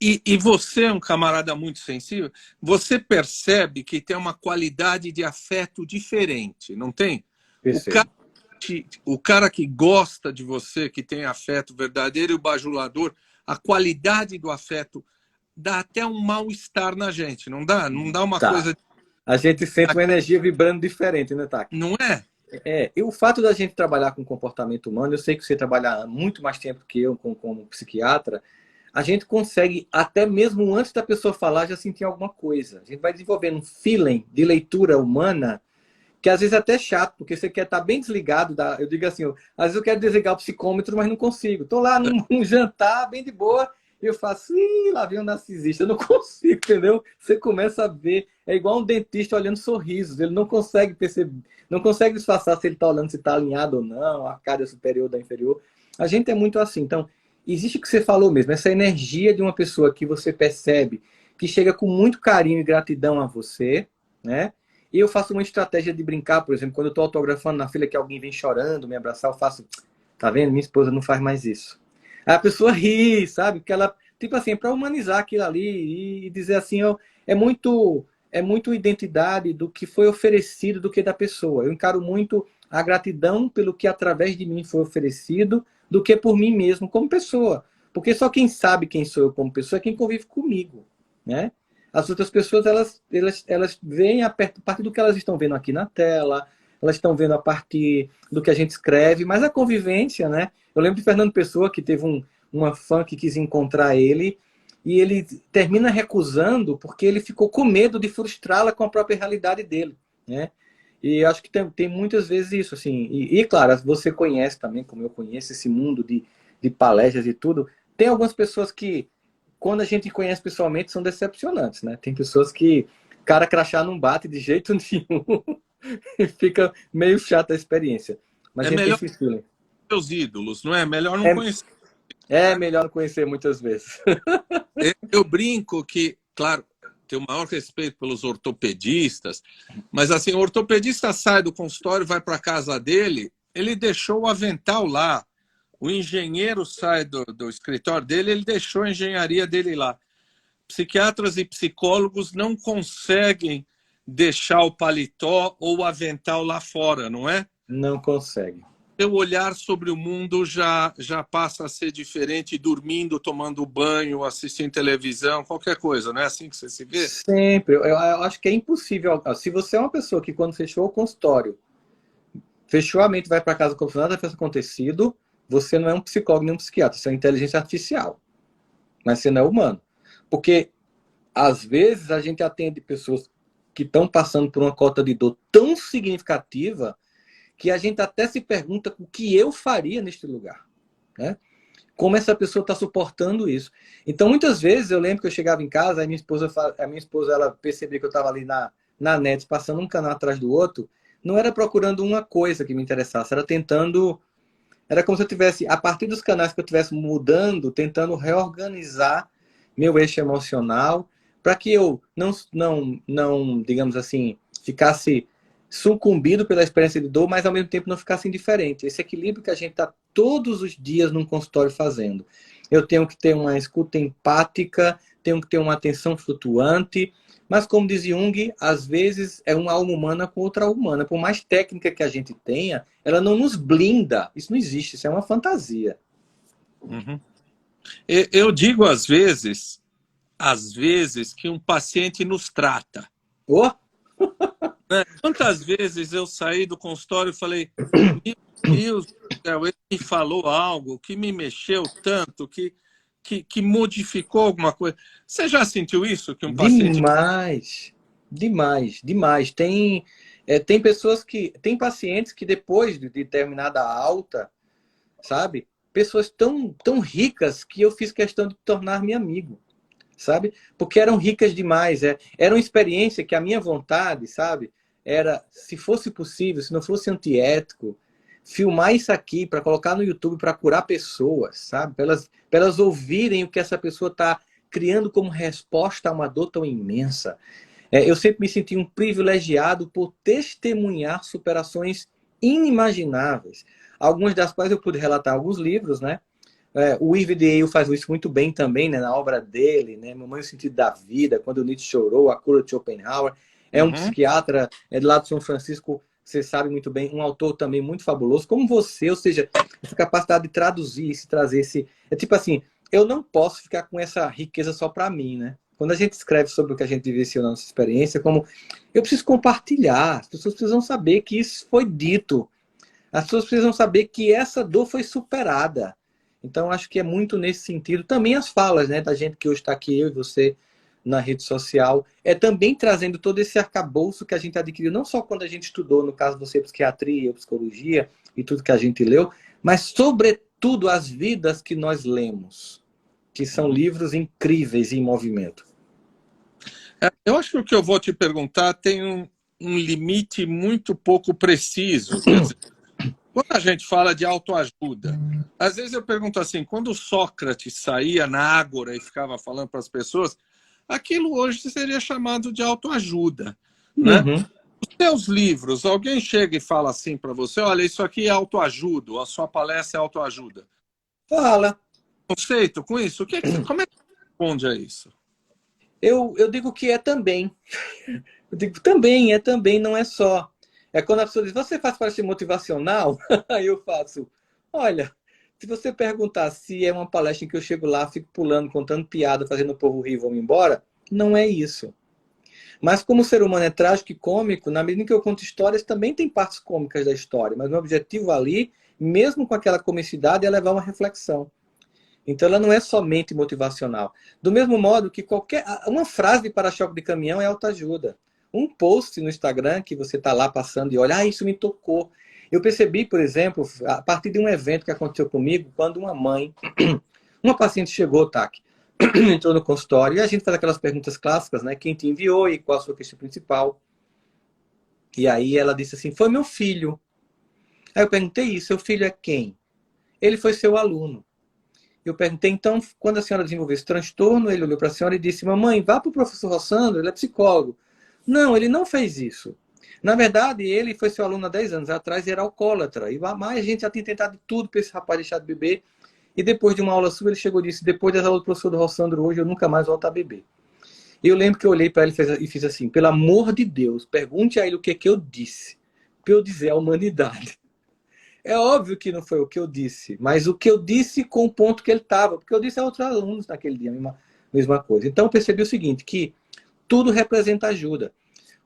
S1: E você é um camarada muito sensível, você percebe que tem uma qualidade de afeto diferente, não tem? O cara que gosta de você, que tem afeto verdadeiro e o bajulador, a qualidade do afeto dá até um mal-estar na gente, não dá? Não dá uma coisa...
S2: A gente sente uma energia vibrando diferente, né, Taki?
S1: Não é?
S2: E o fato da gente trabalhar com comportamento humano, eu sei que você trabalha muito mais tempo que eu como psiquiatra, a gente consegue, até mesmo antes da pessoa falar, já sentir alguma coisa. A gente vai desenvolvendo um feeling de leitura humana que às vezes é até chato, porque você quer estar bem desligado. Eu digo assim, às vezes eu quero desligar o psicômetro, mas não consigo. Estou lá num jantar, bem de boa, e eu faço, ih, lá vem um narcisista. Eu não consigo, entendeu? Você começa a ver, é igual um dentista olhando sorrisos, ele não consegue perceber, não consegue disfarçar se ele está olhando se está alinhado ou não, a cara é superior da inferior. A gente é muito assim. Então, existe o que você falou mesmo, essa energia de uma pessoa que você percebe que chega com muito carinho e gratidão a você, né? E eu faço uma estratégia de brincar, por exemplo, quando eu estou autografando na fila que alguém vem chorando, me abraçar, eu faço, tá vendo? Minha esposa não faz mais isso. Aí a pessoa ri, sabe? Porque ela, tipo assim, para humanizar aquilo ali e dizer assim, ó, é muito identidade do que foi oferecido do que da pessoa. Eu encaro muito a gratidão pelo que através de mim foi oferecido do que por mim mesmo como pessoa. Porque só quem sabe quem sou eu como pessoa é quem convive comigo, né? As outras pessoas, elas veem a partir do que elas estão vendo aqui na tela, elas estão vendo a partir do que a gente escreve, mas a convivência, né? Eu lembro de Fernando Pessoa, que teve uma fã que quis encontrar ele, e ele termina recusando porque ele ficou com medo de frustrá-la com a própria realidade dele, né? E acho que tem muitas vezes isso, assim. Claro, você conhece também, como eu conheço, esse mundo de palestras e tudo. Tem algumas pessoas que quando a gente conhece pessoalmente, são decepcionantes, né? Tem pessoas que cara crachá não bate de jeito nenhum e fica meio chata a experiência. Mas
S1: É
S2: a gente tem
S1: melhor
S2: esse feeling.
S1: os ídolos, não é? Melhor não
S2: É,
S1: conhecer.
S2: é melhor não conhecer muitas vezes.
S1: Eu brinco que, claro, tenho o maior respeito pelos ortopedistas, mas assim, o ortopedista sai do consultório, vai para a casa dele, ele deixou o avental lá. O engenheiro sai do escritório dele, ele deixou a engenharia dele lá. Psiquiatras e psicólogos não conseguem deixar o paletó ou o avental lá fora, não é?
S2: Não consegue.
S1: Seu olhar sobre o mundo já passa a ser diferente dormindo, tomando banho, assistindo televisão, qualquer coisa, não é assim que você se vê?
S2: Sempre. Eu acho que é impossível. Se você é uma pessoa que quando fechou o consultório, fechou a mente, vai para casa como se nada tivesse acontecido, você não é um psicólogo nem um psiquiatra, você é uma inteligência artificial. Mas você não é humano. Porque às vezes a gente atende pessoas que estão passando por uma cota de dor tão significativa que a gente até se pergunta o que eu faria neste lugar, né? Como essa pessoa está suportando isso. Então, muitas vezes, eu lembro que eu chegava em casa, a minha esposa ela percebia que eu estava ali na net, passando um canal atrás do outro, não era procurando uma coisa que me interessasse, era tentando... Era como se eu tivesse, a partir dos canais que eu estivesse mudando, tentando reorganizar meu eixo emocional, para que eu não, digamos assim, ficasse sucumbido pela experiência de dor, mas ao mesmo tempo não ficasse indiferente. Esse equilíbrio que a gente está todos os dias num consultório fazendo. Eu tenho que ter uma escuta empática, tenho que ter uma atenção flutuante, mas como diz Jung, às vezes é uma alma humana com outra alma humana. Por mais técnica que a gente tenha, ela não nos blinda. Isso não existe, isso é uma fantasia.
S1: Uhum. Eu digo às vezes que um paciente nos trata.
S2: Oh,
S1: Né? Quantas vezes eu saí do consultório e falei, meu Deus do céu, ele me falou algo que me mexeu tanto, que modificou alguma coisa. Você já sentiu isso? Que um paciente.
S2: demais, demais, demais. Tem pessoas que, tem pacientes que depois de determinada alta, sabe? Pessoas tão ricas que eu fiz questão de tornar-me amigo, sabe? Porque eram ricas demais. Era uma experiência que a minha vontade, sabe? Era, se fosse possível, se não fosse antiético, filmar isso aqui para colocar no YouTube para curar pessoas, sabe? Para elas ouvirem o que essa pessoa está criando como resposta a uma dor tão imensa. Eu sempre me senti um privilegiado por testemunhar superações inimagináveis. Algumas das quais eu pude relatar alguns livros, né? O Yves Dieu faz isso muito bem também, né, na obra dele, né? Mamãe, o Sentido da Vida, Quando Nietzsche Chorou, A Cura de Schopenhauer. É um
S1: Uhum.
S2: psiquiatra de lá de São Francisco, você sabe muito bem, um autor também muito fabuloso, como você, ou seja, essa capacidade de traduzir, se trazer esse... É tipo assim, eu não posso ficar com essa riqueza só para mim, né? Quando a gente escreve sobre o que a gente vivenciou na nossa experiência, como eu preciso compartilhar, as pessoas precisam saber que isso foi dito, as pessoas precisam saber que essa dor foi superada. Então, acho que é muito nesse sentido. Também as falas, né, da gente que hoje está aqui, eu e você, na rede social, é também trazendo todo esse arcabouço que a gente adquiriu, não só quando a gente estudou, no caso você, psiquiatria, psicologia e tudo que a gente leu, mas, sobretudo, as vidas que nós lemos, que são livros incríveis em movimento.
S1: Eu acho que o que eu vou te perguntar tem um limite muito pouco preciso. Quer dizer, quando a gente fala de autoajuda, às vezes eu pergunto assim, quando Sócrates saía na ágora e ficava falando para as pessoas, aquilo hoje seria chamado de autoajuda, né?
S2: Uhum.
S1: Os seus livros, alguém chega e fala assim para você, olha, isso aqui é autoajuda, ou a sua palestra é autoajuda.
S2: Fala.
S1: Conceito com isso? Como é que você responde a isso?
S2: Eu digo que é também. Eu digo também, é também, não é só. É quando a pessoa diz, você faz palestra motivacional? Aí eu faço, olha, se você perguntar se é uma palestra em que eu chego lá, fico pulando, contando piada, fazendo o povo rir e vou embora, não é isso. Mas como o ser humano é trágico e cômico, na medida em que eu conto histórias, também tem partes cômicas da história. Mas o meu objetivo ali, mesmo com aquela comicidade, é levar uma reflexão. Então ela não é somente motivacional. Do mesmo modo que uma frase de para-choque de caminhão é autoajuda. Um post no Instagram que você está lá passando e olha, isso me tocou. Eu percebi, por exemplo, a partir de um evento que aconteceu comigo, quando uma mãe, uma paciente chegou, Taki, entrou no consultório e a gente faz aquelas perguntas clássicas, né? Quem te enviou e qual a sua questão principal? E aí ela disse assim, foi meu filho. Aí eu perguntei isso, seu filho é quem? Ele foi seu aluno. Eu perguntei, então, quando a senhora desenvolveu esse transtorno, ele olhou para a senhora e disse, mamãe, vá para o professor Rossandro, ele é psicólogo. Não, ele não fez isso. Na verdade, ele foi seu aluno há 10 anos atrás e era alcoólatra. E mais a gente já tinha tentado de tudo para esse rapaz deixar de beber. E depois de uma aula sua, ele chegou e disse, depois das aulas do professor Rossandro hoje, eu nunca mais volto a beber. E eu lembro que eu olhei para ele e fiz assim, pelo amor de Deus, pergunte a ele o que é que eu disse, para eu dizer à humanidade. É óbvio que não foi o que eu disse, mas o que eu disse com o ponto que ele estava, porque eu disse a outros alunos naquele dia a mesma coisa. Então eu percebi o seguinte, que tudo representa ajuda.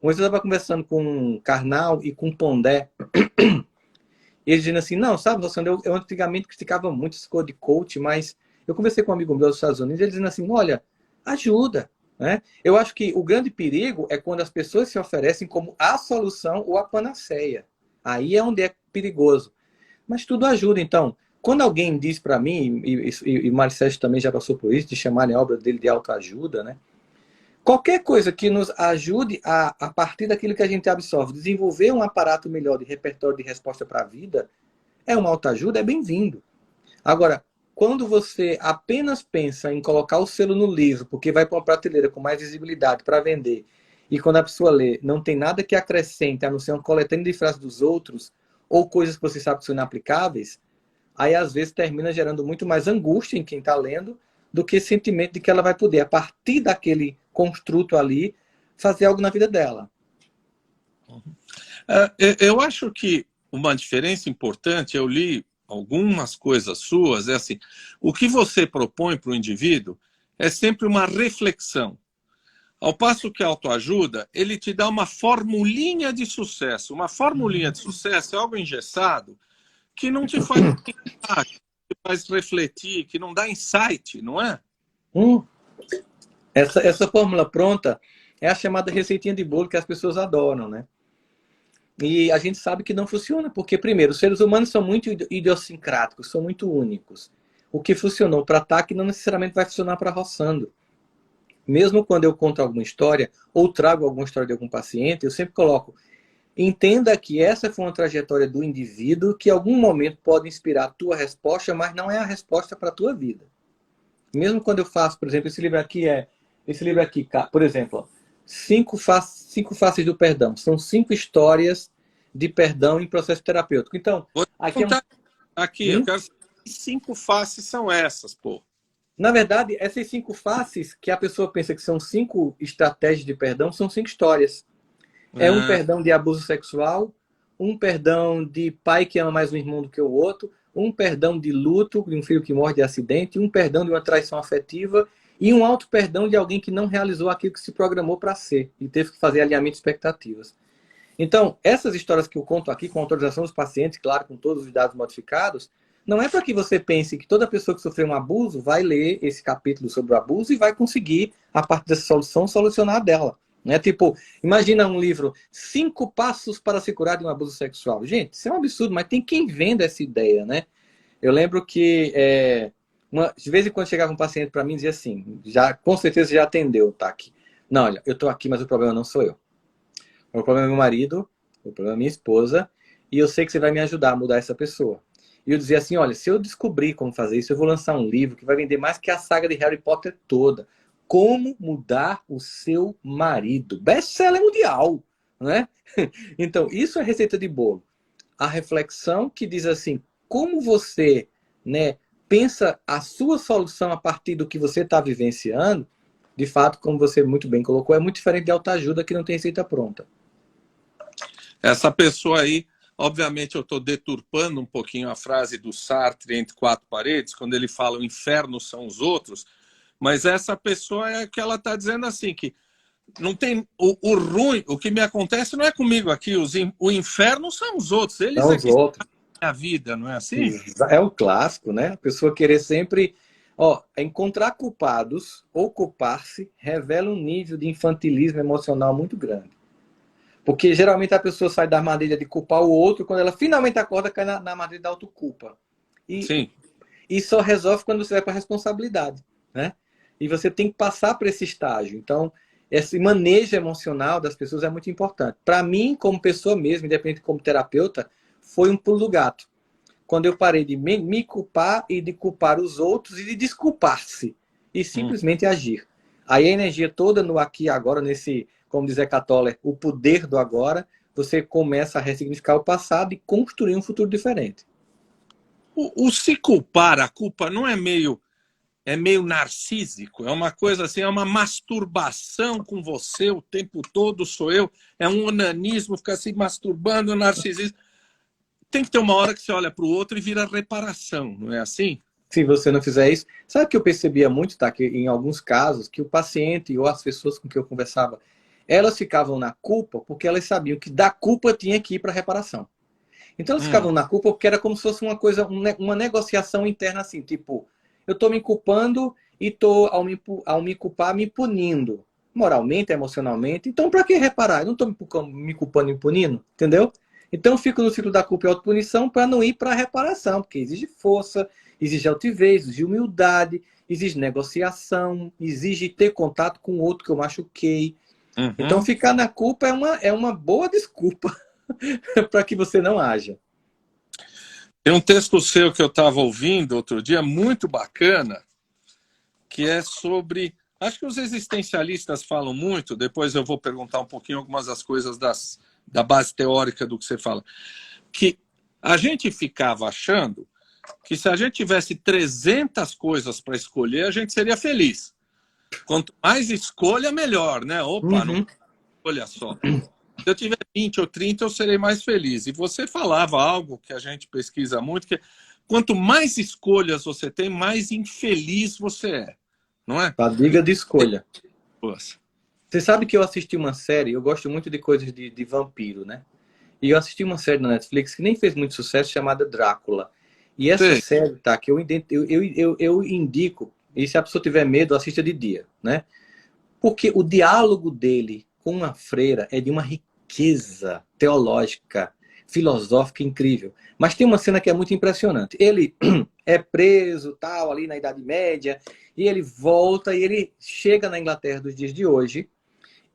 S2: Uma vez eu estava conversando com um Karnal e com um Pondé, e eles dizendo assim, não, sabe, eu antigamente criticava muito esse coisa de coach, mas eu conversei com um amigo meu dos Estados Unidos, e ele dizendo assim, olha, ajuda. Né? Eu acho que o grande perigo é quando as pessoas se oferecem como a solução ou a panaceia. Aí é onde é perigoso. Mas tudo ajuda, então. Quando alguém diz para mim, e Marcelo também já passou por isso, de chamarem a obra dele de autoajuda, né? Qualquer coisa que nos ajude a partir daquilo que a gente absorve, desenvolver um aparato melhor de repertório de resposta para a vida, é uma autoajuda, é bem-vindo. Agora, quando você apenas pensa em colocar o selo no livro, porque vai para uma prateleira com mais visibilidade para vender, e quando a pessoa lê, não tem nada que acrescente, a não ser uma coletânea de frases dos outros, ou coisas que você sabe que são inaplicáveis, aí às vezes termina gerando muito mais angústia em quem está lendo do que sentimento de que ela vai poder, a partir daquele construto ali, fazer algo na vida dela.
S1: Eu acho que uma diferença importante, eu li algumas coisas suas, é assim, o que você propõe para o indivíduo é sempre uma reflexão. Ao passo que a autoajuda, ele te dá uma formulinha de sucesso. Uma formulinha de sucesso é algo engessado que não te faz pensar, que te faz refletir, que não dá insight, não é?
S2: Essa fórmula pronta é a chamada receitinha de bolo que as pessoas adoram, né? E a gente sabe que não funciona, porque, primeiro, os seres humanos são muito idiosincráticos, são muito únicos. O que funcionou para ataque não necessariamente vai funcionar para roçando. Mesmo quando eu conto alguma história, ou trago alguma história de algum paciente, eu sempre coloco, entenda que essa foi uma trajetória do indivíduo que em algum momento pode inspirar a tua resposta, mas não é a resposta para a tua vida. Mesmo quando eu faço, por exemplo, esse livro aqui, por exemplo, 5 faces do perdão. São 5 histórias de perdão em processo terapêutico. Então,
S1: aqui eu quero saber que 5 faces são essas, pô.
S2: Na verdade, essas 5 faces que a pessoa pensa que são 5 estratégias de perdão, são 5 histórias. É um perdão de abuso sexual, um perdão de pai que ama mais um irmão do que o outro, um perdão de luto de um filho que morre de acidente, um perdão de uma traição afetiva e um auto-perdão de alguém que não realizou aquilo que se programou para ser e teve que fazer alinhamento de expectativas. Então, essas histórias que eu conto aqui, com autorização dos pacientes, claro, com todos os dados modificados, não é para que você pense que toda pessoa que sofreu um abuso vai ler esse capítulo sobre o abuso e vai conseguir, a partir dessa solução, solucionar dela. Né? Tipo, imagina um livro, 5 passos para se curar de um abuso sexual. Gente, isso é um absurdo, mas tem quem venda essa ideia, né? Eu lembro que, de vez em quando chegava um paciente para mim e dizia assim, com certeza já atendeu, Taki. Não, olha, eu estou aqui, mas o problema não sou eu. O problema é meu marido, o problema é minha esposa, e eu sei que você vai me ajudar a mudar essa pessoa. E eu dizia assim, olha, se eu descobrir como fazer isso, eu vou lançar um livro que vai vender mais que a saga de Harry Potter toda. Como mudar o seu marido. Best-seller mundial, né? Então, isso é receita de bolo. A reflexão que diz assim, como você, né, pensa a sua solução a partir do que você está vivenciando, de fato, como você muito bem colocou, é muito diferente de autoajuda que não tem receita pronta.
S1: Essa pessoa aí, obviamente eu estou deturpando um pouquinho a frase do Sartre, Entre Quatro Paredes, quando ele fala o inferno são os outros, mas essa pessoa é que ela está dizendo assim, que não tem o ruim, o que me acontece não é comigo aqui, o inferno são os outros, eles
S2: São
S1: é
S2: os
S1: que
S2: outros.
S1: a vida, não é assim?
S2: É o clássico, né? A pessoa querer sempre... encontrar culpados ou culpar-se revela um nível de infantilismo emocional muito grande. Porque geralmente a pessoa sai da armadilha de culpar o outro, quando ela finalmente acorda, cai na armadilha da autoculpa.
S1: Sim.
S2: E só resolve quando você vai para a responsabilidade, né? E você tem que passar por esse estágio. Então, esse manejo emocional das pessoas é muito importante. Para mim, como pessoa mesmo, independente como terapeuta, foi um pulo do gato. Quando eu parei de me culpar e de culpar os outros e de desculpar-se e simplesmente agir. Aí a energia toda no aqui e agora, nesse, como diz Eckhart Tolle, o poder do agora, você começa a ressignificar o passado e construir um futuro diferente.
S1: O se culpar, a culpa não é meio narcísico, é uma coisa assim, é uma masturbação com você o tempo todo, sou eu, é um onanismo, ficar se masturbando, narcisismo. Tem que ter uma hora que você olha para o outro e vira reparação, não é assim?
S2: Se você não fizer isso, sabe o que eu percebia muito, tá? Que em alguns casos, que o paciente ou as pessoas com quem eu conversava, elas ficavam na culpa porque elas sabiam que da culpa tinha que ir para a reparação. Então elas ficavam na culpa porque era como se fosse uma coisa, uma negociação interna assim, tipo, eu estou me culpando e estou, ao me culpar, me punindo. Moralmente, emocionalmente. Então, para que reparar? Eu não estou me culpando e me punindo, entendeu? Então, eu fico no ciclo da culpa e autopunição para não ir para a reparação, porque exige força, exige altivez, exige humildade, exige negociação, exige ter contato com o outro que eu machuquei. Então, ficar na culpa é uma boa desculpa para que você não haja.
S1: Tem um texto seu que eu estava ouvindo outro dia, muito bacana, que é sobre... Acho que os existencialistas falam muito, depois eu vou perguntar um pouquinho algumas das coisas da base teórica do que você fala. Que a gente ficava achando que se a gente tivesse 300 coisas para escolher, a gente seria feliz. Quanto mais escolha, melhor, né? Opa, não escolha só. Se eu tiver 20 ou 30, eu serei mais feliz. E você falava algo que a gente pesquisa muito, que quanto mais escolhas você tem, mais infeliz você é. Não é?
S2: Fadiga de escolha.
S1: Nossa.
S2: Você sabe que eu assisti uma série, eu gosto muito de coisas de vampiro, né? E eu assisti uma série na Netflix que nem fez muito sucesso, chamada Drácula. E essa série, tá, que eu indico, e se a pessoa tiver medo, assista de dia, né? Porque o diálogo dele com a freira é de uma riqueza teológica, filosófica incrível. Mas tem uma cena que é muito impressionante. Ele é preso, tal, ali na Idade Média, e ele volta e ele chega na Inglaterra dos dias de hoje,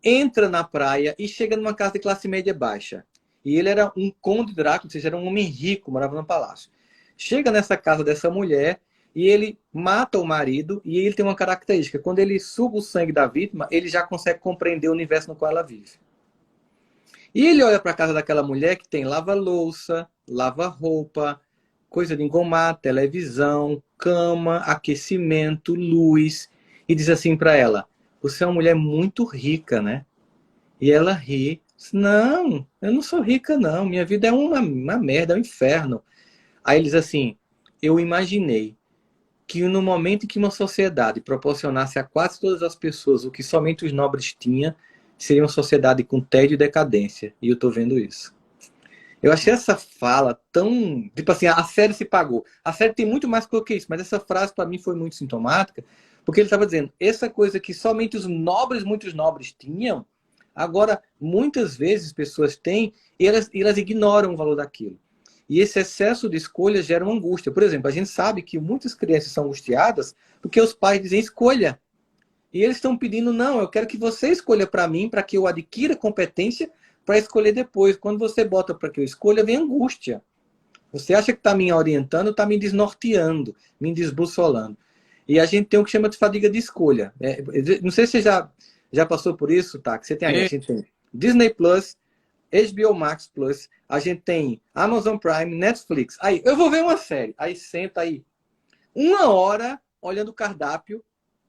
S2: entra na praia e chega numa casa de classe média baixa. E ele era um conde Drácula, ou seja, era um homem rico, morava no palácio. Chega nessa casa dessa mulher e ele mata o marido e ele tem uma característica. Quando ele suga o sangue da vítima, ele já consegue compreender o universo no qual ela vive. E ele olha para a casa daquela mulher que tem lava-louça, lava-roupa, coisa de engomar, televisão, cama, aquecimento, luz. E diz assim para ela, você é uma mulher muito rica, né? E ela ri. Não, eu não sou rica, não. Minha vida é uma merda, é um inferno. Aí ele diz assim, eu imaginei que no momento em que uma sociedade proporcionasse a quase todas as pessoas o que somente os nobres tinham, seria uma sociedade com tédio e decadência. E eu estou vendo isso. Eu achei essa fala tão... Tipo assim, a série se pagou. A série tem muito mais que isso, mas essa frase para mim foi muito sintomática, porque ele estava dizendo, essa coisa que somente os nobres, muitos nobres tinham, agora muitas vezes pessoas têm e elas ignoram o valor daquilo. E esse excesso de escolha gera uma angústia. Por exemplo, a gente sabe que muitas crianças são angustiadas porque os pais dizem escolha. E eles estão pedindo, não, eu quero que você escolha para mim, para que eu adquira competência para escolher depois. Quando você bota para que eu escolha, vem angústia. Você acha que está me orientando, está me desnorteando, me desbussolando. E a gente tem o que chama de fadiga de escolha. Não sei se você já passou por isso, tá? Que você tem, a gente tem Disney Plus, HBO Max Plus, a gente tem Amazon Prime, Netflix. Aí, eu vou ver uma série. Aí senta aí 1 hora olhando o cardápio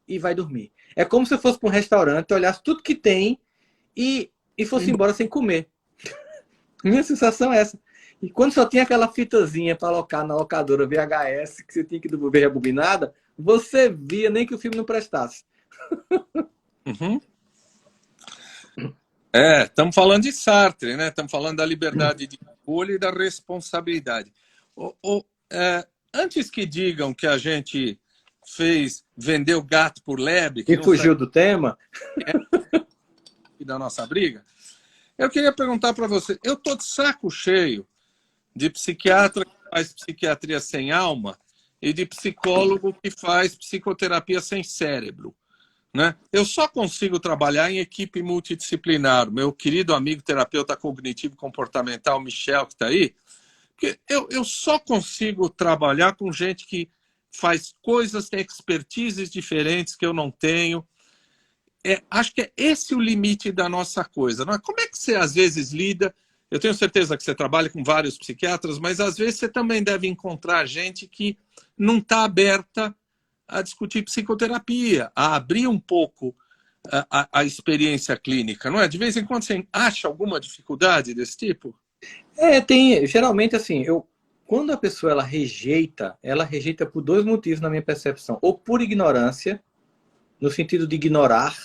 S2: e vai dormir. É como se eu fosse para um restaurante, olhasse tudo que tem e fosse embora sem comer. Minha sensação é essa. E quando só tinha aquela fitazinha para alocar na locadora VHS, que você tinha que ver rebobinada, você via nem que o filme não prestasse.
S1: Uhum. Estamos falando de Sartre, né? Estamos falando da liberdade de escolha e da responsabilidade. Antes que digam que a gente vendeu gato por lebre...
S2: E fugiu do tema?
S1: Da nossa briga, eu queria perguntar para você, eu estou de saco cheio de psiquiatra que faz psiquiatria sem alma e de psicólogo que faz psicoterapia sem cérebro. Né? Eu só consigo trabalhar em equipe multidisciplinar. Meu querido amigo terapeuta cognitivo comportamental, Michel, que está aí, porque eu só consigo trabalhar com gente que faz coisas, tem expertises diferentes que eu não tenho. Acho que é esse o limite da nossa coisa. Não é? Como é que você, às vezes, lida... Eu tenho certeza que você trabalha com vários psiquiatras, mas, às vezes, você também deve encontrar gente que não está aberta a discutir psicoterapia, a abrir um pouco a experiência clínica, não é? De vez em quando você acha alguma dificuldade desse tipo?
S2: Tem. Geralmente, assim, quando a pessoa ela rejeita por 2 motivos na minha percepção. Ou por ignorância, no sentido de ignorar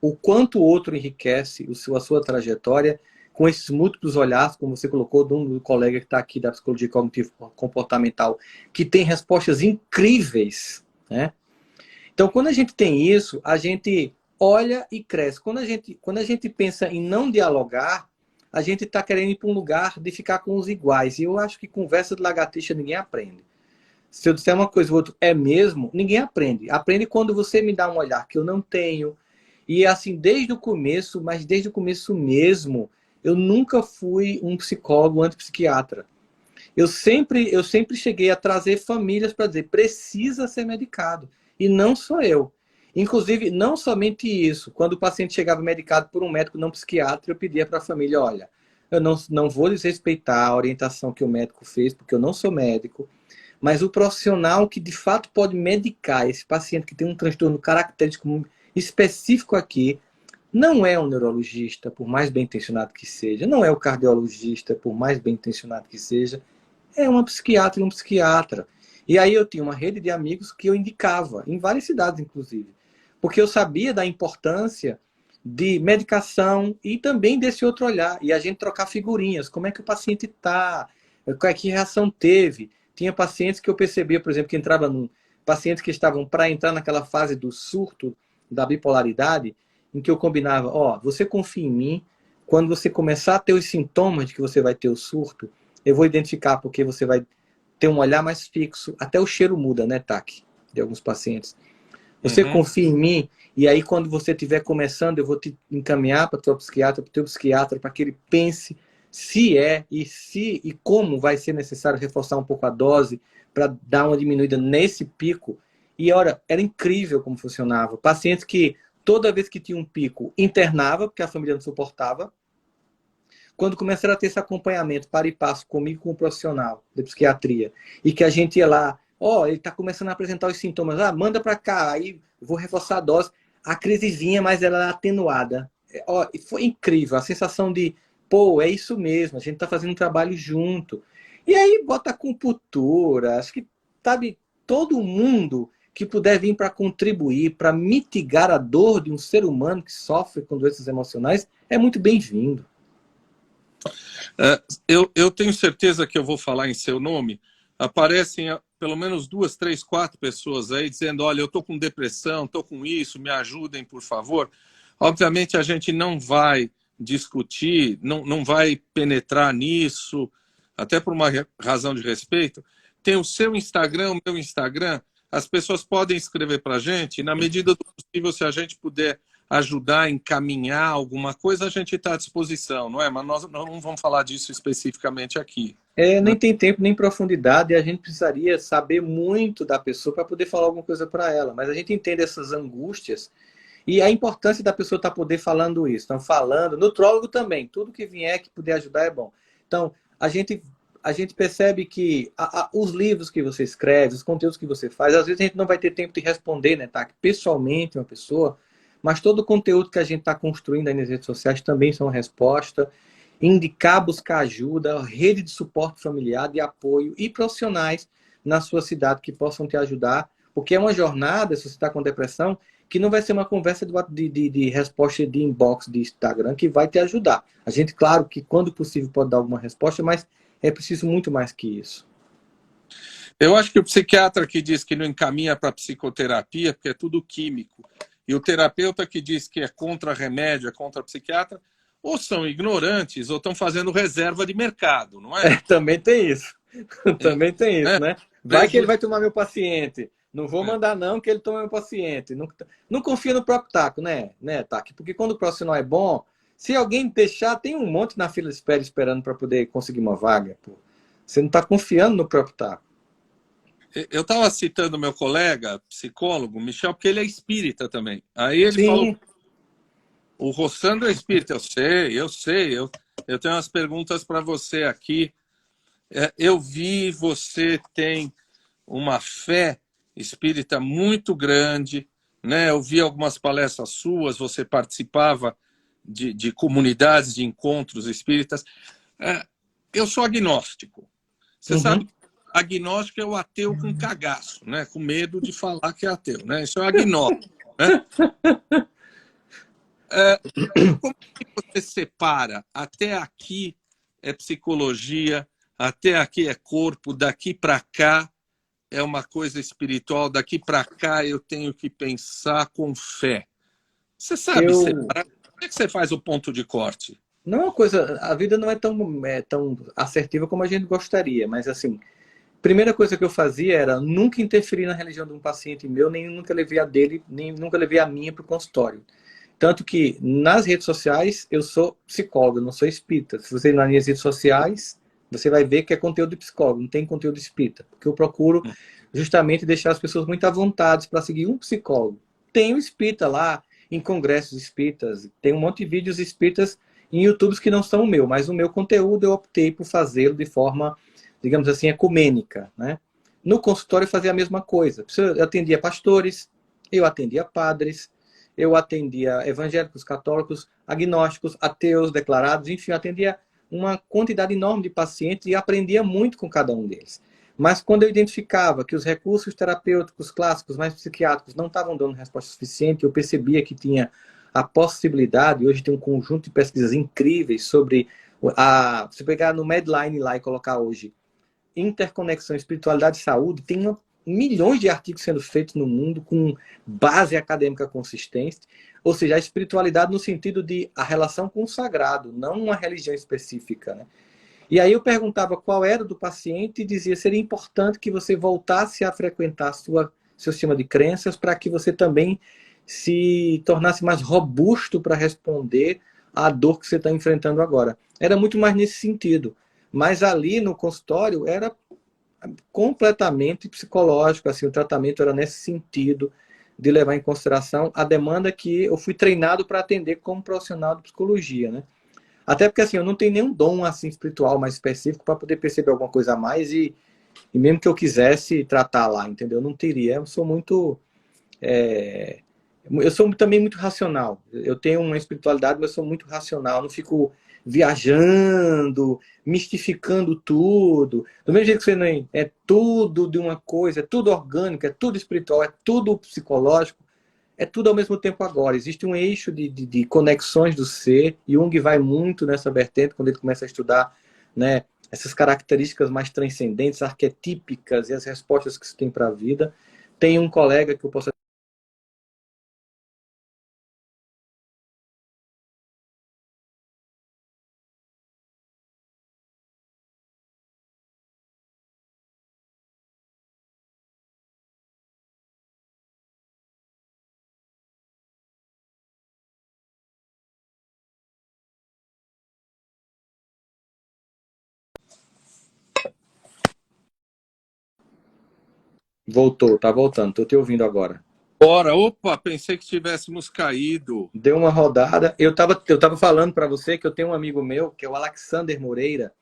S2: o quanto o outro enriquece a sua trajetória com esses múltiplos olhares, como você colocou, de um colega que está aqui da psicologia cognitivo-comportamental, que tem respostas incríveis, né? Então, quando a gente tem isso, a gente olha e cresce. Quando a gente pensa em não dialogar, a gente está querendo ir para um lugar de ficar com os iguais. E eu acho que conversa de lagartixa ninguém aprende. Se eu disser uma coisa e o outro é mesmo, ninguém aprende. Aprende quando você me dá um olhar que eu não tenho. E assim, desde o começo, mas desde o começo mesmo, eu nunca fui um psicólogo antipsiquiatra. Eu sempre cheguei a trazer famílias para dizer, precisa ser medicado. E não sou eu. Inclusive, não somente isso. Quando o paciente chegava medicado por um médico não psiquiatra, eu pedia para a família, olha, eu não vou desrespeitar a orientação que o médico fez, porque eu não sou médico, mas o profissional que de fato pode medicar esse paciente que tem um transtorno característico específico aqui, não é um neurologista, por mais bem intencionado que seja, não é o cardiologista, por mais bem intencionado que seja, é uma psiquiatra e um psiquiatra. E aí eu tinha uma rede de amigos que eu indicava, em várias cidades, inclusive, porque eu sabia da importância de medicação e também desse outro olhar, e a gente trocar figurinhas, como é que o paciente está, que reação teve. Tinha pacientes que eu percebia, por exemplo, que pacientes que estavam para entrar naquela fase do surto da bipolaridade, em que eu combinava, você confia em mim, quando você começar a ter os sintomas de que você vai ter o surto, eu vou identificar porque você vai ter um olhar mais fixo, até o cheiro muda, né, TAC, de alguns pacientes. Você confia em mim, e aí quando você estiver começando, eu vou te encaminhar para o teu psiquiatra, para que ele pense se e como vai ser necessário reforçar um pouco a dose para dar uma diminuída nesse pico. E, olha, era incrível como funcionava. Pacientes que, toda vez que tinha um pico, internava, porque a família não suportava. Quando começaram a ter esse acompanhamento para e passo comigo, com um profissional de psiquiatria, e que a gente ia lá, ele está começando a apresentar os sintomas, manda para cá, aí vou reforçar a dose. A crise vinha, mas ela era atenuada. Foi incrível, a sensação de, é isso mesmo, a gente está fazendo um trabalho junto. E aí bota acupuntura, acho que, sabe, todo mundo que puder vir para contribuir, para mitigar a dor de um ser humano que sofre com doenças emocionais, é muito bem-vindo.
S1: Eu tenho certeza que eu vou falar em seu nome. Aparecem pelo menos 2, 3, 4 pessoas aí dizendo, olha, eu estou com depressão, estou com isso, me ajudem, por favor. Obviamente, a gente não vai discutir, não vai penetrar nisso, até por uma razão de respeito. Tem o seu Instagram, o meu Instagram. As pessoas podem escrever para a gente, e na medida do possível, se a gente puder ajudar, encaminhar alguma coisa, a gente está à disposição, não é? Mas nós não vamos falar disso especificamente aqui.
S2: Nem tem tempo nem profundidade, e a gente precisaria saber muito da pessoa para poder falar alguma coisa para ela. Mas a gente entende essas angústias e a importância da pessoa estar poder falando isso. Então, falando, nutrólogo também, tudo que vier que puder ajudar é bom. Então, a gente percebe que os livros que você escreve, os conteúdos que você faz, às vezes a gente não vai ter tempo de responder, né, tá? Pessoalmente, uma pessoa, mas todo o conteúdo que a gente está construindo aí nas redes sociais também são resposta. Indicar, buscar ajuda, rede de suporte familiar, de apoio e profissionais na sua cidade que possam te ajudar, porque é uma jornada, se você está com depressão, que não vai ser uma conversa de resposta de inbox de Instagram que vai te ajudar. A gente, claro, que quando possível pode dar alguma resposta, mas é preciso muito mais que isso.
S1: Eu acho que o psiquiatra que diz que não encaminha para psicoterapia, porque é tudo químico, e o terapeuta que diz que é contra remédio, é contra psiquiatra, ou são ignorantes ou estão fazendo reserva de mercado, não é?
S2: Também tem isso. Também tem isso, né? Vai que ele vai tomar meu paciente. Não vou mandar não que ele tome meu paciente. Não confia no próprio taco, né, Taco? Porque quando o profissional é bom, se alguém deixar, tem um monte na fila de espera esperando para poder conseguir uma vaga. Pô. Você não está confiando no próprio taco.
S1: Eu estava citando meu colega, psicólogo, Michel, porque ele é espírita também. Aí ele falou... O Rossandro é espírita, eu sei. Eu tenho umas perguntas para você aqui. Eu vi, você tem uma fé espírita muito grande, né? Eu vi algumas palestras suas, você participava de comunidades, de encontros espíritas. Eu sou agnóstico. Você sabe, agnóstico é o ateu com cagaço, né? Com medo de falar que é ateu, né? Isso é agnóstico, né? Como que você separa? Até aqui é psicologia, até aqui é corpo, daqui para cá é uma coisa espiritual, daqui para cá eu tenho que pensar com fé. Você sabe separar? Como é que você faz o ponto de corte?
S2: Não é uma coisa, a vida não é tão assertiva como a gente gostaria, mas assim, primeira coisa que eu fazia era nunca interferir na religião de um paciente meu, nem nunca levei a dele, nem nunca levei a minha para o consultório. Tanto que nas redes sociais eu sou psicólogo, não sou espírita. Se você ir nas minhas redes sociais, você vai ver que é conteúdo de psicólogo, não tem conteúdo espírita. Porque eu procuro justamente deixar as pessoas muito à vontade para seguir um psicólogo. Tem o espírita lá, em congressos espíritas, tem um monte de vídeos espíritas em YouTube que não são o meu, mas o meu conteúdo eu optei por fazê-lo de forma, digamos assim, ecumênica, né? No consultório eu fazia a mesma coisa. Eu atendia pastores, eu atendia padres, eu atendia evangélicos, católicos, agnósticos, ateus declarados, enfim, eu atendia uma quantidade enorme de pacientes e aprendia muito com cada um deles. Mas quando eu identificava que os recursos terapêuticos clássicos, mais psiquiátricos, não estavam dando resposta suficiente, eu percebia que tinha a possibilidade, hoje tem um conjunto de pesquisas incríveis sobre se pegar no Medline lá e colocar hoje interconexão, espiritualidade e saúde, tem milhões de artigos sendo feitos no mundo com base acadêmica consistente, ou seja, a espiritualidade no sentido de a relação com o sagrado, não uma religião específica, né? E aí eu perguntava qual era do paciente e dizia seria importante que você voltasse a frequentar seu sistema de crenças para que você também se tornasse mais robusto para responder à dor que você está enfrentando agora. Era muito mais nesse sentido. Mas ali no consultório era completamente psicológico, assim, o tratamento era nesse sentido de levar em consideração a demanda que eu fui treinado para atender como profissional de psicologia, né? Até porque assim, eu não tenho nenhum dom assim espiritual mais específico para poder perceber alguma coisa a mais e mesmo que eu quisesse tratar lá, entendeu? Eu não teria. Eu sou muito eu sou também muito racional. Eu tenho uma espiritualidade, mas eu sou muito racional. Eu não fico viajando, mistificando tudo. Do mesmo jeito que você não é tudo de uma coisa, é tudo orgânico, é tudo espiritual, é tudo psicológico, é tudo ao mesmo tempo agora. Existe um eixo de conexões do ser. Jung vai muito nessa vertente quando ele começa a estudar, né, essas características mais transcendentes, arquetípicas e as respostas que se tem para a vida. Tem um colega que eu posso... Voltou, tá voltando, tô te ouvindo agora.
S1: Bora, opa, pensei que tivéssemos caído.
S2: Deu uma rodada. Eu tava falando para você que eu tenho um amigo meu, que é o Alexander Moreira,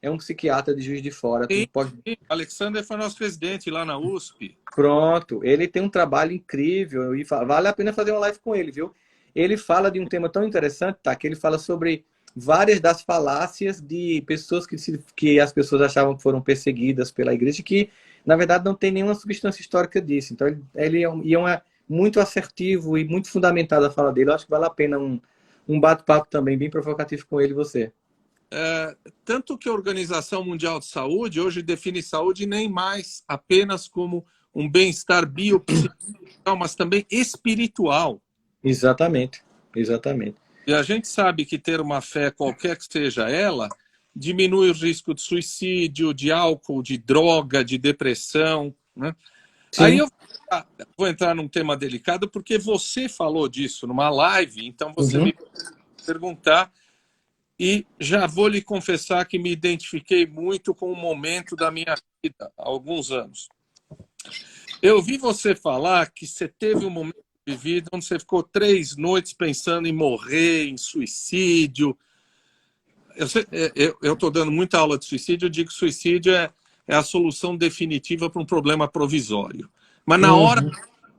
S2: é um psiquiatra de Juiz de Fora. Tu
S1: Sim,
S2: pode...
S1: sim. Alexander foi nosso presidente lá na USP.
S2: Pronto, ele tem um trabalho incrível e vale a pena fazer uma live com ele, viu? Ele fala de um tema tão interessante, tá? Que ele fala sobre várias das falácias de pessoas que as pessoas achavam que foram perseguidas pela igreja, que na verdade não tem nenhuma substância histórica disso. Então ele é muito assertivo e muito fundamentado a fala dele. Eu acho que vale a pena um bate-papo também bem provocativo com ele e você.
S1: Tanto que a Organização Mundial de Saúde hoje define saúde nem mais apenas como um bem-estar biopsicossocial, mas também espiritual.
S2: Exatamente, exatamente.
S1: E a gente sabe que ter uma fé, qualquer que seja ela, diminui o risco de suicídio, de álcool, de droga, de depressão, né? Aí
S2: Sim.
S1: eu vou entrar num tema delicado, porque você falou disso numa live, então você
S2: Uhum.
S1: me perguntar, e já vou lhe confessar que me identifiquei muito com um momento da minha vida, há alguns anos. Eu vi você falar que você teve um momento de vida onde você ficou 3 noites pensando em morrer, em suicídio. Eu estou dando muita aula de suicídio, eu digo que suicídio é a solução definitiva para um problema provisório. Mas na hora
S2: Uhum.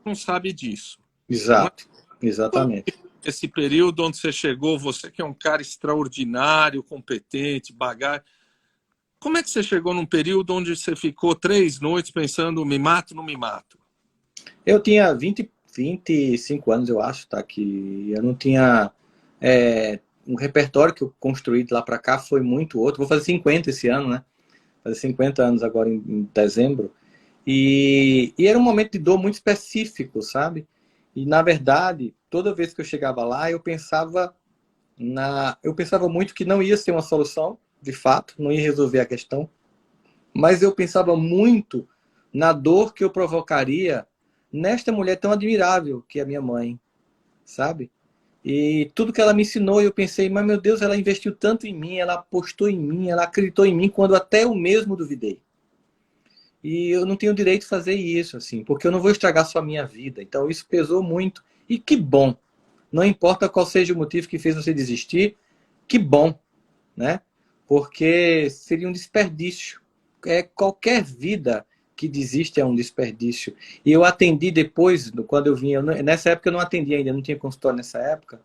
S1: não sabe disso. Não é?
S2: Exato, exatamente.
S1: Esse período onde você chegou, você que é um cara extraordinário, competente, bagagem. Como é que você chegou num período onde você ficou 3 noites pensando, me mato, não me mato?
S2: Eu tinha 25 anos, eu acho, tá? Que eu não tinha... um repertório que eu construí de lá para cá foi muito outro. Vou fazer 50 esse ano, né? Fazer 50 anos agora em dezembro. E era um momento de dor muito específico, sabe? E, na verdade, toda vez que eu chegava lá, eu pensava muito que não ia ser uma solução, de fato, não ia resolver a questão, mas eu pensava muito na dor que eu provocaria nesta mulher tão admirável que é a minha mãe, sabe? E tudo que ela me ensinou, eu pensei, mas meu Deus, ela investiu tanto em mim, ela apostou em mim, ela acreditou em mim quando até eu mesmo duvidei. E eu não tenho direito de fazer isso, assim, porque eu não vou estragar só a minha vida. Então isso pesou muito. E que bom. Não importa qual seja o motivo que fez você desistir, que bom, né? Porque seria um desperdício. Qualquer vida que desiste é um desperdício. E eu atendi depois, quando eu vinha, nessa época eu não atendi ainda, não tinha consultório nessa época.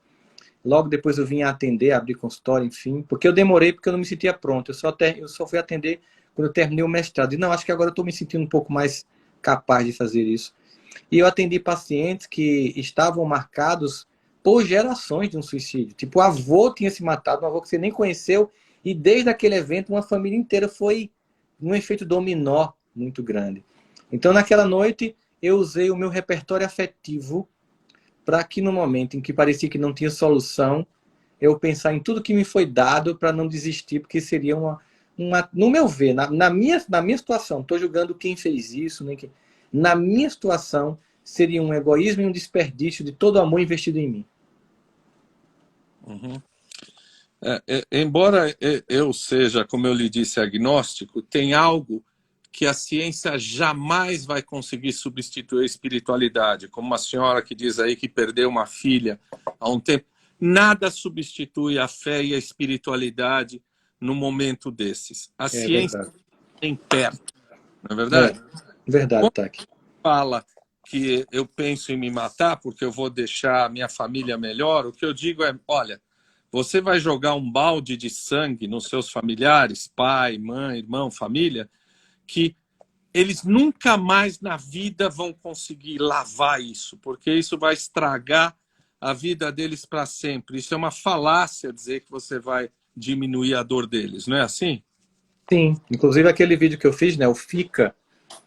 S2: Logo depois eu vim a atender, abrir consultório, enfim, porque eu demorei porque eu não me sentia pronto. Eu só fui atender quando eu terminei o mestrado. E não, acho que agora eu estou me sentindo um pouco mais capaz de fazer isso. E eu atendi pacientes que estavam marcados por gerações de um suicídio. Tipo, o avô tinha se matado, um avô que você nem conheceu, e desde aquele evento uma família inteira foi num efeito dominó muito grande. Então, naquela noite, eu usei o meu repertório afetivo para que no momento em que parecia que não tinha solução, eu pensar em tudo que me foi dado para não desistir, porque seria no meu ver, na minha situação, estou julgando quem fez isso, nem quem, na minha situação, seria um egoísmo e um desperdício de todo o amor investido em mim.
S1: Uhum. Embora eu seja, como eu lhe disse, agnóstico, tem algo que a ciência jamais vai conseguir substituir a espiritualidade. Como uma senhora que diz aí que perdeu uma filha há um tempo. Nada substitui a fé e a espiritualidade no momento desses. A
S2: É
S1: ciência
S2: verdade.
S1: tem perto, não é
S2: É
S1: verdade?
S2: verdade,
S1: Quando
S2: Taki.
S1: fala que eu penso em me matar porque eu vou deixar a minha família melhor, o que eu digo é, olha, você vai jogar um balde de sangue nos seus familiares, pai, mãe, irmão, família, que eles nunca mais na vida vão conseguir lavar isso, porque isso vai estragar a vida deles para sempre. Isso é uma falácia dizer que você vai diminuir a dor deles, não é assim?
S2: Sim, inclusive aquele vídeo que eu fiz, né, o Fica,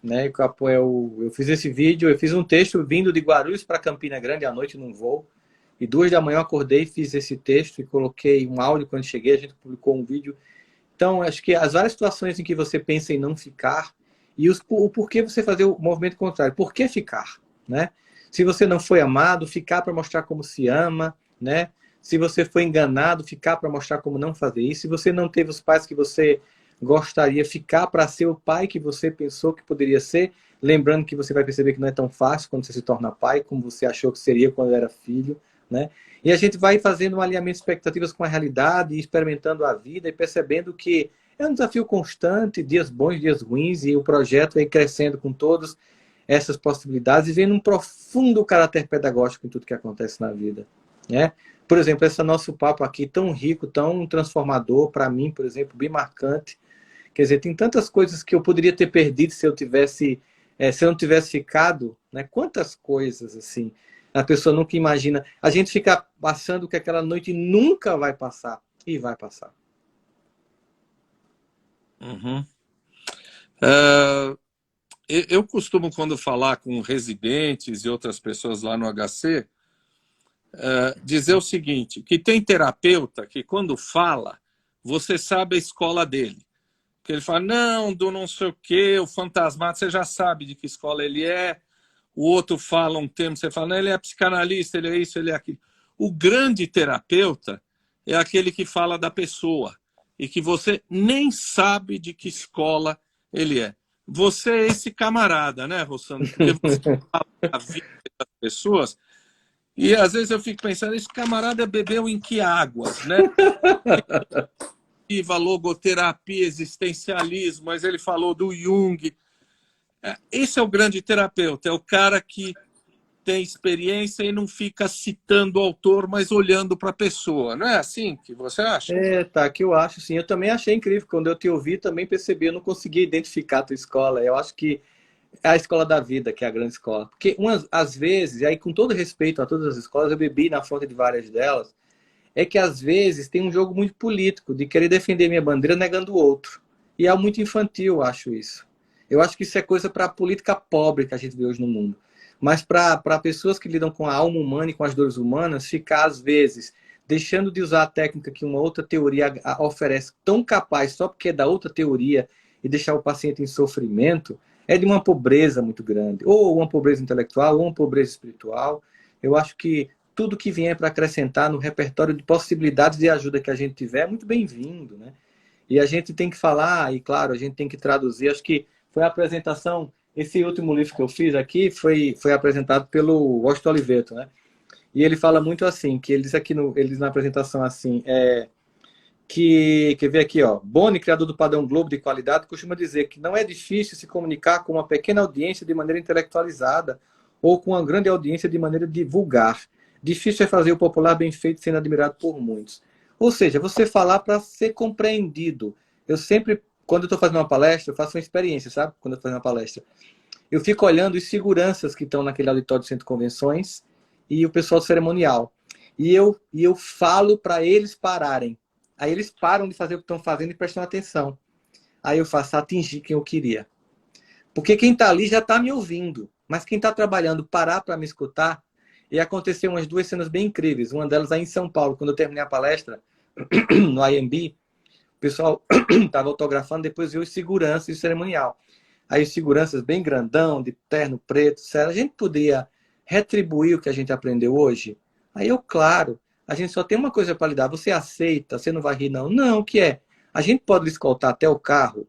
S2: né, eu fiz esse vídeo, eu fiz um texto vindo de Guarulhos para Campina Grande à noite num voo, e 2 da manhã eu acordei, fiz esse texto e coloquei um áudio quando cheguei, a gente publicou um vídeo. Então, acho que as várias situações em que você pensa em não ficar, e o porquê você fazer o movimento contrário, por que ficar, né? Se você não foi amado, ficar para mostrar como se ama, né? Se você foi enganado, ficar para mostrar como não fazer isso. Se você não teve os pais que você gostaria, ficar para ser o pai que você pensou que poderia ser, lembrando que você vai perceber que não é tão fácil quando você se torna pai, como você achou que seria quando era filho, né? E a gente vai fazendo um alinhamento de expectativas com a realidade, experimentando a vida e percebendo que é um desafio constante, dias bons, dias ruins, e o projeto vem crescendo com todas essas possibilidades e vendo um profundo caráter pedagógico em tudo que acontece na vida, né? Por exemplo, esse nosso papo aqui tão rico, tão transformador, para mim, por exemplo, bem marcante. Quer dizer, tem tantas coisas que eu poderia ter perdido se eu não tivesse ficado, né? Quantas coisas, assim, a pessoa nunca imagina. A gente fica passando que aquela noite nunca vai passar, e vai passar.
S1: Uhum. Eu costumo, quando falar com residentes e outras pessoas lá no HC, dizer o seguinte, que tem terapeuta que quando fala, você sabe a escola dele. Que ele fala, não, do não sei o quê, o fantasmado, você já sabe de que escola ele é. O outro fala um termo, você fala, não, ele é psicanalista, ele é isso, ele é aquilo. O grande terapeuta é aquele que fala da pessoa e que você nem sabe de que escola ele é. Você é esse camarada, né, Rossandro? Porque você fala da vida das pessoas e às vezes eu fico pensando, esse camarada bebeu em que águas, né? Logoterapia, existencialismo, mas ele falou do Jung. Esse é o grande terapeuta, é o cara que tem experiência e não fica citando o autor, mas olhando para a pessoa. Não é assim que você acha?
S2: Tá, que eu acho, sim. Eu também achei incrível. Quando eu te ouvi, também percebi, eu não conseguia identificar a tua escola. Eu acho que é a escola da vida, que é a grande escola. Porque, às vezes, e aí com todo respeito a todas as escolas, eu bebi na fonte de várias delas, é que às vezes tem um jogo muito político, de querer defender minha bandeira negando o outro. E é muito infantil, eu acho isso. Eu acho que isso é coisa para a política pobre que a gente vê hoje no mundo. Mas para pessoas que lidam com a alma humana e com as dores humanas, ficar, às vezes, deixando de usar a técnica que uma outra teoria oferece, tão capaz só porque é da outra teoria, e deixar o paciente em sofrimento, é de uma pobreza muito grande. Ou uma pobreza intelectual, ou uma pobreza espiritual. Eu acho que tudo que vier para acrescentar no repertório de possibilidades de ajuda que a gente tiver é muito bem-vindo, né? E a gente tem que falar, e claro, a gente tem que traduzir. Acho que foi a apresentação, esse último livro que eu fiz aqui foi apresentado pelo Washington Oliveto, né? E ele fala muito assim, que eles na apresentação assim, quer ver aqui, ó, Boni, criador do padrão Globo de qualidade, costuma dizer que não é difícil se comunicar com uma pequena audiência de maneira intelectualizada ou com uma grande audiência de maneira vulgar. Difícil é fazer o popular bem feito sendo admirado por muitos. Ou seja, você falar para ser compreendido. Eu sempre, quando eu estou fazendo uma palestra, eu faço uma experiência, sabe? Quando eu estou fazendo uma palestra. Eu fico olhando os seguranças que estão naquele auditório do Centro de Convenções e o pessoal cerimonial. E eu falo para eles pararem. Aí eles param de fazer o que estão fazendo e prestam atenção. Aí eu faço atingir quem eu queria. Porque quem está ali já está me ouvindo. Mas quem está trabalhando parar para me escutar. E aconteceu umas 2 cenas bem incríveis. Uma delas aí em São Paulo, quando eu terminei a palestra, no IMB, o pessoal estava autografando, depois veio os seguranças e o cerimonial. Aí os seguranças bem grandão, de terno preto, sério. A gente poderia retribuir o que a gente aprendeu hoje? Aí eu, claro, a gente só tem uma coisa para lhe dar. Você aceita? Você não vai rir, não? Não, o que é? A gente pode lhe escoltar até o carro.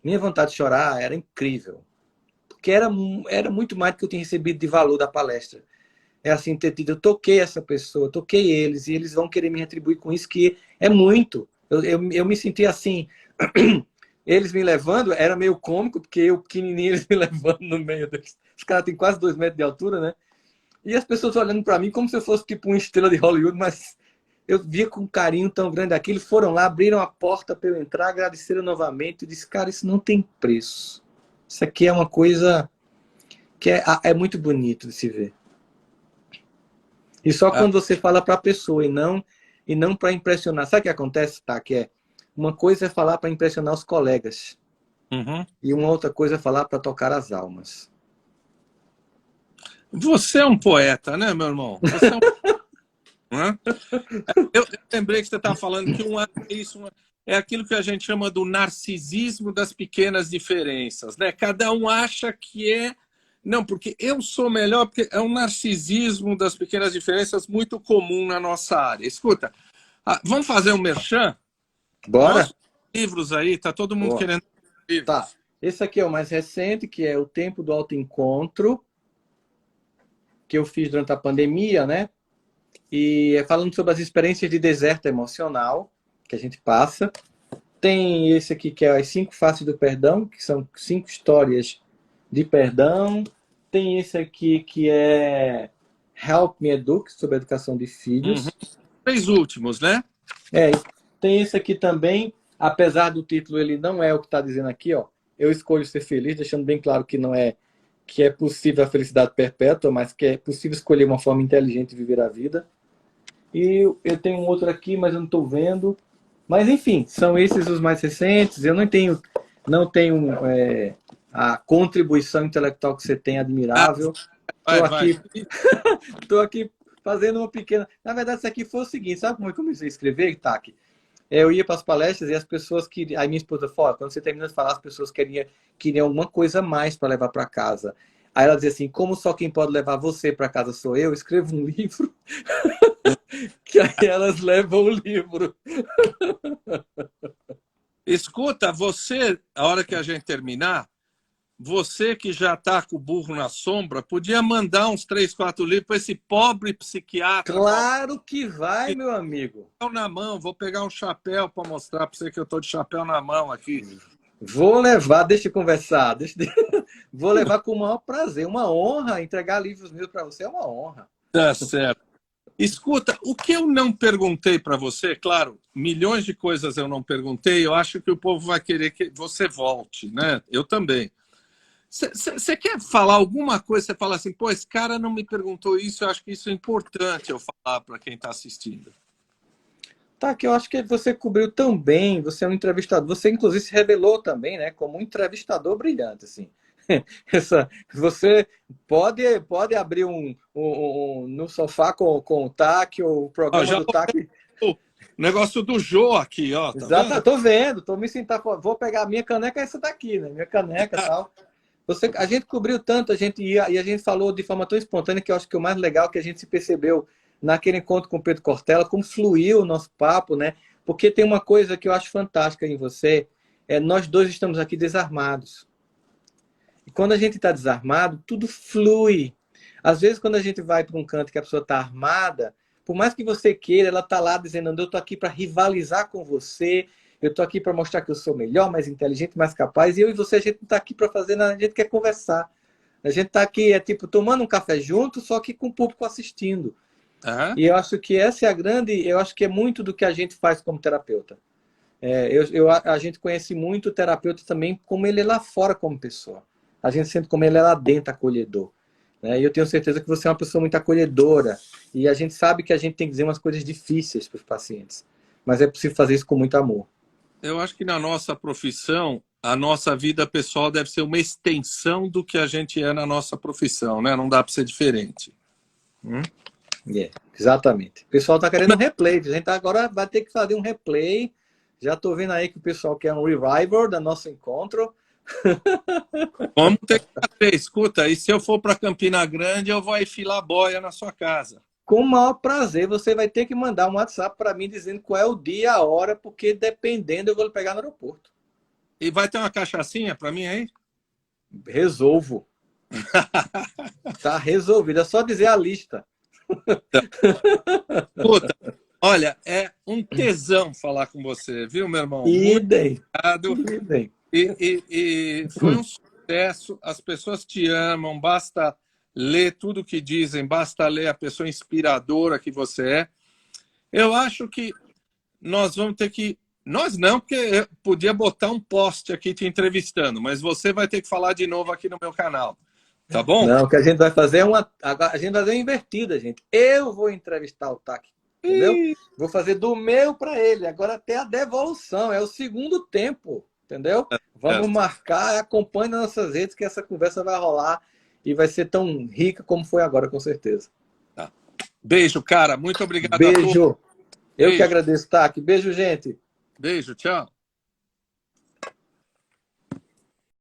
S2: Minha vontade de chorar era incrível. Porque era muito mais do que eu tinha recebido de valor da palestra. É assim, ter tido, eu toquei essa pessoa, toquei eles, e eles vão querer me retribuir com isso, que é muito. Eu me senti assim, eles me levando, era meio cômico, porque eu pequenininho, eles me levando no meio deles. Os caras têm quase 2 metros de altura, né? E as pessoas olhando para mim como se eu fosse tipo uma estrela de Hollywood, mas eu via com um carinho tão grande aquilo, foram lá, abriram a porta para eu entrar, agradeceram novamente, eu disse, cara, isso não tem preço. Isso aqui é uma coisa que é muito bonito de se ver. E só quando você fala para a pessoa e não para impressionar. Sabe o que acontece, tá? Que é uma coisa é falar para impressionar os colegas.
S1: Uhum.
S2: E uma outra coisa é falar para tocar as almas.
S1: Você é um poeta, né, meu irmão? Você é um... eu lembrei que você estava falando que é aquilo que a gente chama do narcisismo das pequenas diferenças, né? Cada um acha que é... Não, porque eu sou melhor, porque é um narcisismo das pequenas diferenças muito comum na nossa área. Escuta, vamos fazer um merchan?
S2: Bora?
S1: Mostra os livros aí, tá todo mundo querendo livros.
S2: Tá. Esse aqui é o mais recente, que é O Tempo do Autoencontro, que eu fiz durante a pandemia, né? E é falando sobre as experiências de deserto emocional que a gente passa. Tem esse aqui que é As 5 Faces do Perdão, que são 5 histórias de perdão. Tem esse aqui que é Help Me Eduque, sobre a educação de filhos.
S1: 3 últimos, né?
S2: Tem esse aqui também, apesar do título, ele não é o que está dizendo aqui, ó. Eu escolho ser feliz, deixando bem claro que não é que é possível a felicidade perpétua, mas que é possível escolher uma forma inteligente de viver a vida. E eu tenho um outro aqui, mas eu não estou vendo. Mas, enfim, são esses os mais recentes. Eu não tenho a contribuição intelectual que você tem, admirável. Estou aqui fazendo uma pequena... Na verdade, isso aqui foi o seguinte, sabe como eu comecei a escrever, Itaque? Eu ia para as palestras e as pessoas queriam... Aí minha esposa falou, quando você termina de falar, as pessoas queriam alguma coisa a mais para levar para casa. Aí ela dizia assim, como só quem pode levar você para casa sou eu escrevo um livro... que aí elas levam o livro.
S1: Escuta, você, a hora que a gente terminar, você que já está com o burro na sombra, podia mandar uns 3, 4 livros para esse pobre psiquiatra.
S2: Claro que vai, meu amigo.
S1: Na mão, vou pegar um chapéu para mostrar para você que eu estou de chapéu na mão aqui.
S2: Vou levar, deixa eu conversar. Vou levar com o maior prazer. Uma honra entregar livros meus para você, é uma honra.
S1: Tá certo. Escuta, o que eu não perguntei para você, claro, milhões de coisas eu não perguntei, eu acho que o povo vai querer que você volte, né? Eu também. Você quer falar alguma coisa? Você fala assim, pô, esse cara não me perguntou isso, eu acho que isso é importante eu falar para quem está assistindo.
S2: Tá, que eu acho que você cobriu tão bem, você é um entrevistador, você inclusive se revelou também, né, como um entrevistador brilhante, assim. Você pode abrir no sofá com o TAC, o programa do TAC.
S1: O negócio do Jô aqui, ó. Tá
S2: Exato,
S1: vendo?
S2: tô vendo, tô me sentindo. Vou pegar a minha caneca, essa daqui, né? Minha caneca e tal. A gente cobriu tanto, a gente falou de forma tão espontânea que eu acho que o mais legal é que a gente se percebeu naquele encontro com o Pedro Cortella, como fluiu o nosso papo, né? Porque tem uma coisa que eu acho fantástica em você, nós dois estamos aqui desarmados. E quando a gente está desarmado, tudo flui. Às vezes, quando a gente vai para um canto que a pessoa está armada, por mais que você queira, ela está lá dizendo, eu estou aqui para rivalizar com você, eu estou aqui para mostrar que eu sou melhor, mais inteligente, mais capaz, e eu e você, a gente não está aqui para fazer nada, a gente quer conversar. A gente está aqui, tipo, tomando um café junto, só que com o público assistindo.
S1: Uhum.
S2: E eu acho que essa é a grande... Eu acho que é muito do que a gente faz como terapeuta. A gente conhece muito o terapeuta também como ele é lá fora como pessoa. A gente sente como ele é lá dentro acolhedor. E eu tenho certeza que você é uma pessoa muito acolhedora. E a gente sabe que a gente tem que dizer umas coisas difíceis para os pacientes. Mas é possível fazer isso com muito amor.
S1: Eu acho que na nossa profissão, a nossa vida pessoal deve ser uma extensão do que a gente é na nossa profissão, né? Não dá para ser diferente.
S2: Exatamente. O pessoal está querendo um replay. A gente agora vai ter que fazer um replay. Já estou vendo aí que o pessoal quer um revival do nosso encontro.
S1: Vamos ter que fazer. Escuta, e se eu for para Campina Grande, eu vou enfilar boia na sua casa.
S2: Com o maior prazer, você vai ter que mandar um WhatsApp para mim dizendo qual é o dia, a hora, porque dependendo eu vou lhe pegar no aeroporto.
S1: E vai ter uma cachaçinha para mim aí?
S2: Resolvo. Tá resolvido. É só dizer a lista.
S1: Escuta, olha, é um tesão falar com você, viu, meu irmão?
S2: Idem.
S1: Muito obrigado. E foi um sucesso. As pessoas te amam. Basta ler tudo que dizem, basta ler a pessoa inspiradora que você é. Eu acho que nós vamos ter que... Nós não, porque eu podia botar um post aqui te entrevistando, mas você vai ter que falar de novo aqui no meu canal. Tá bom?
S2: Não, o que a gente vai fazer é uma... A gente vai fazer uma invertida, gente. Eu vou entrevistar o TAC, entendeu? Vou fazer do meu para ele. Agora até a devolução. É o segundo tempo, entendeu? Vamos marcar, acompanhe nas nossas redes que essa conversa vai rolar e vai ser tão rica como foi agora, com certeza.
S1: Tá. Beijo, cara. Muito obrigado
S2: Beijo.
S1: a todos.
S2: Eu que agradeço, TAC. Beijo, gente.
S1: Beijo, tchau.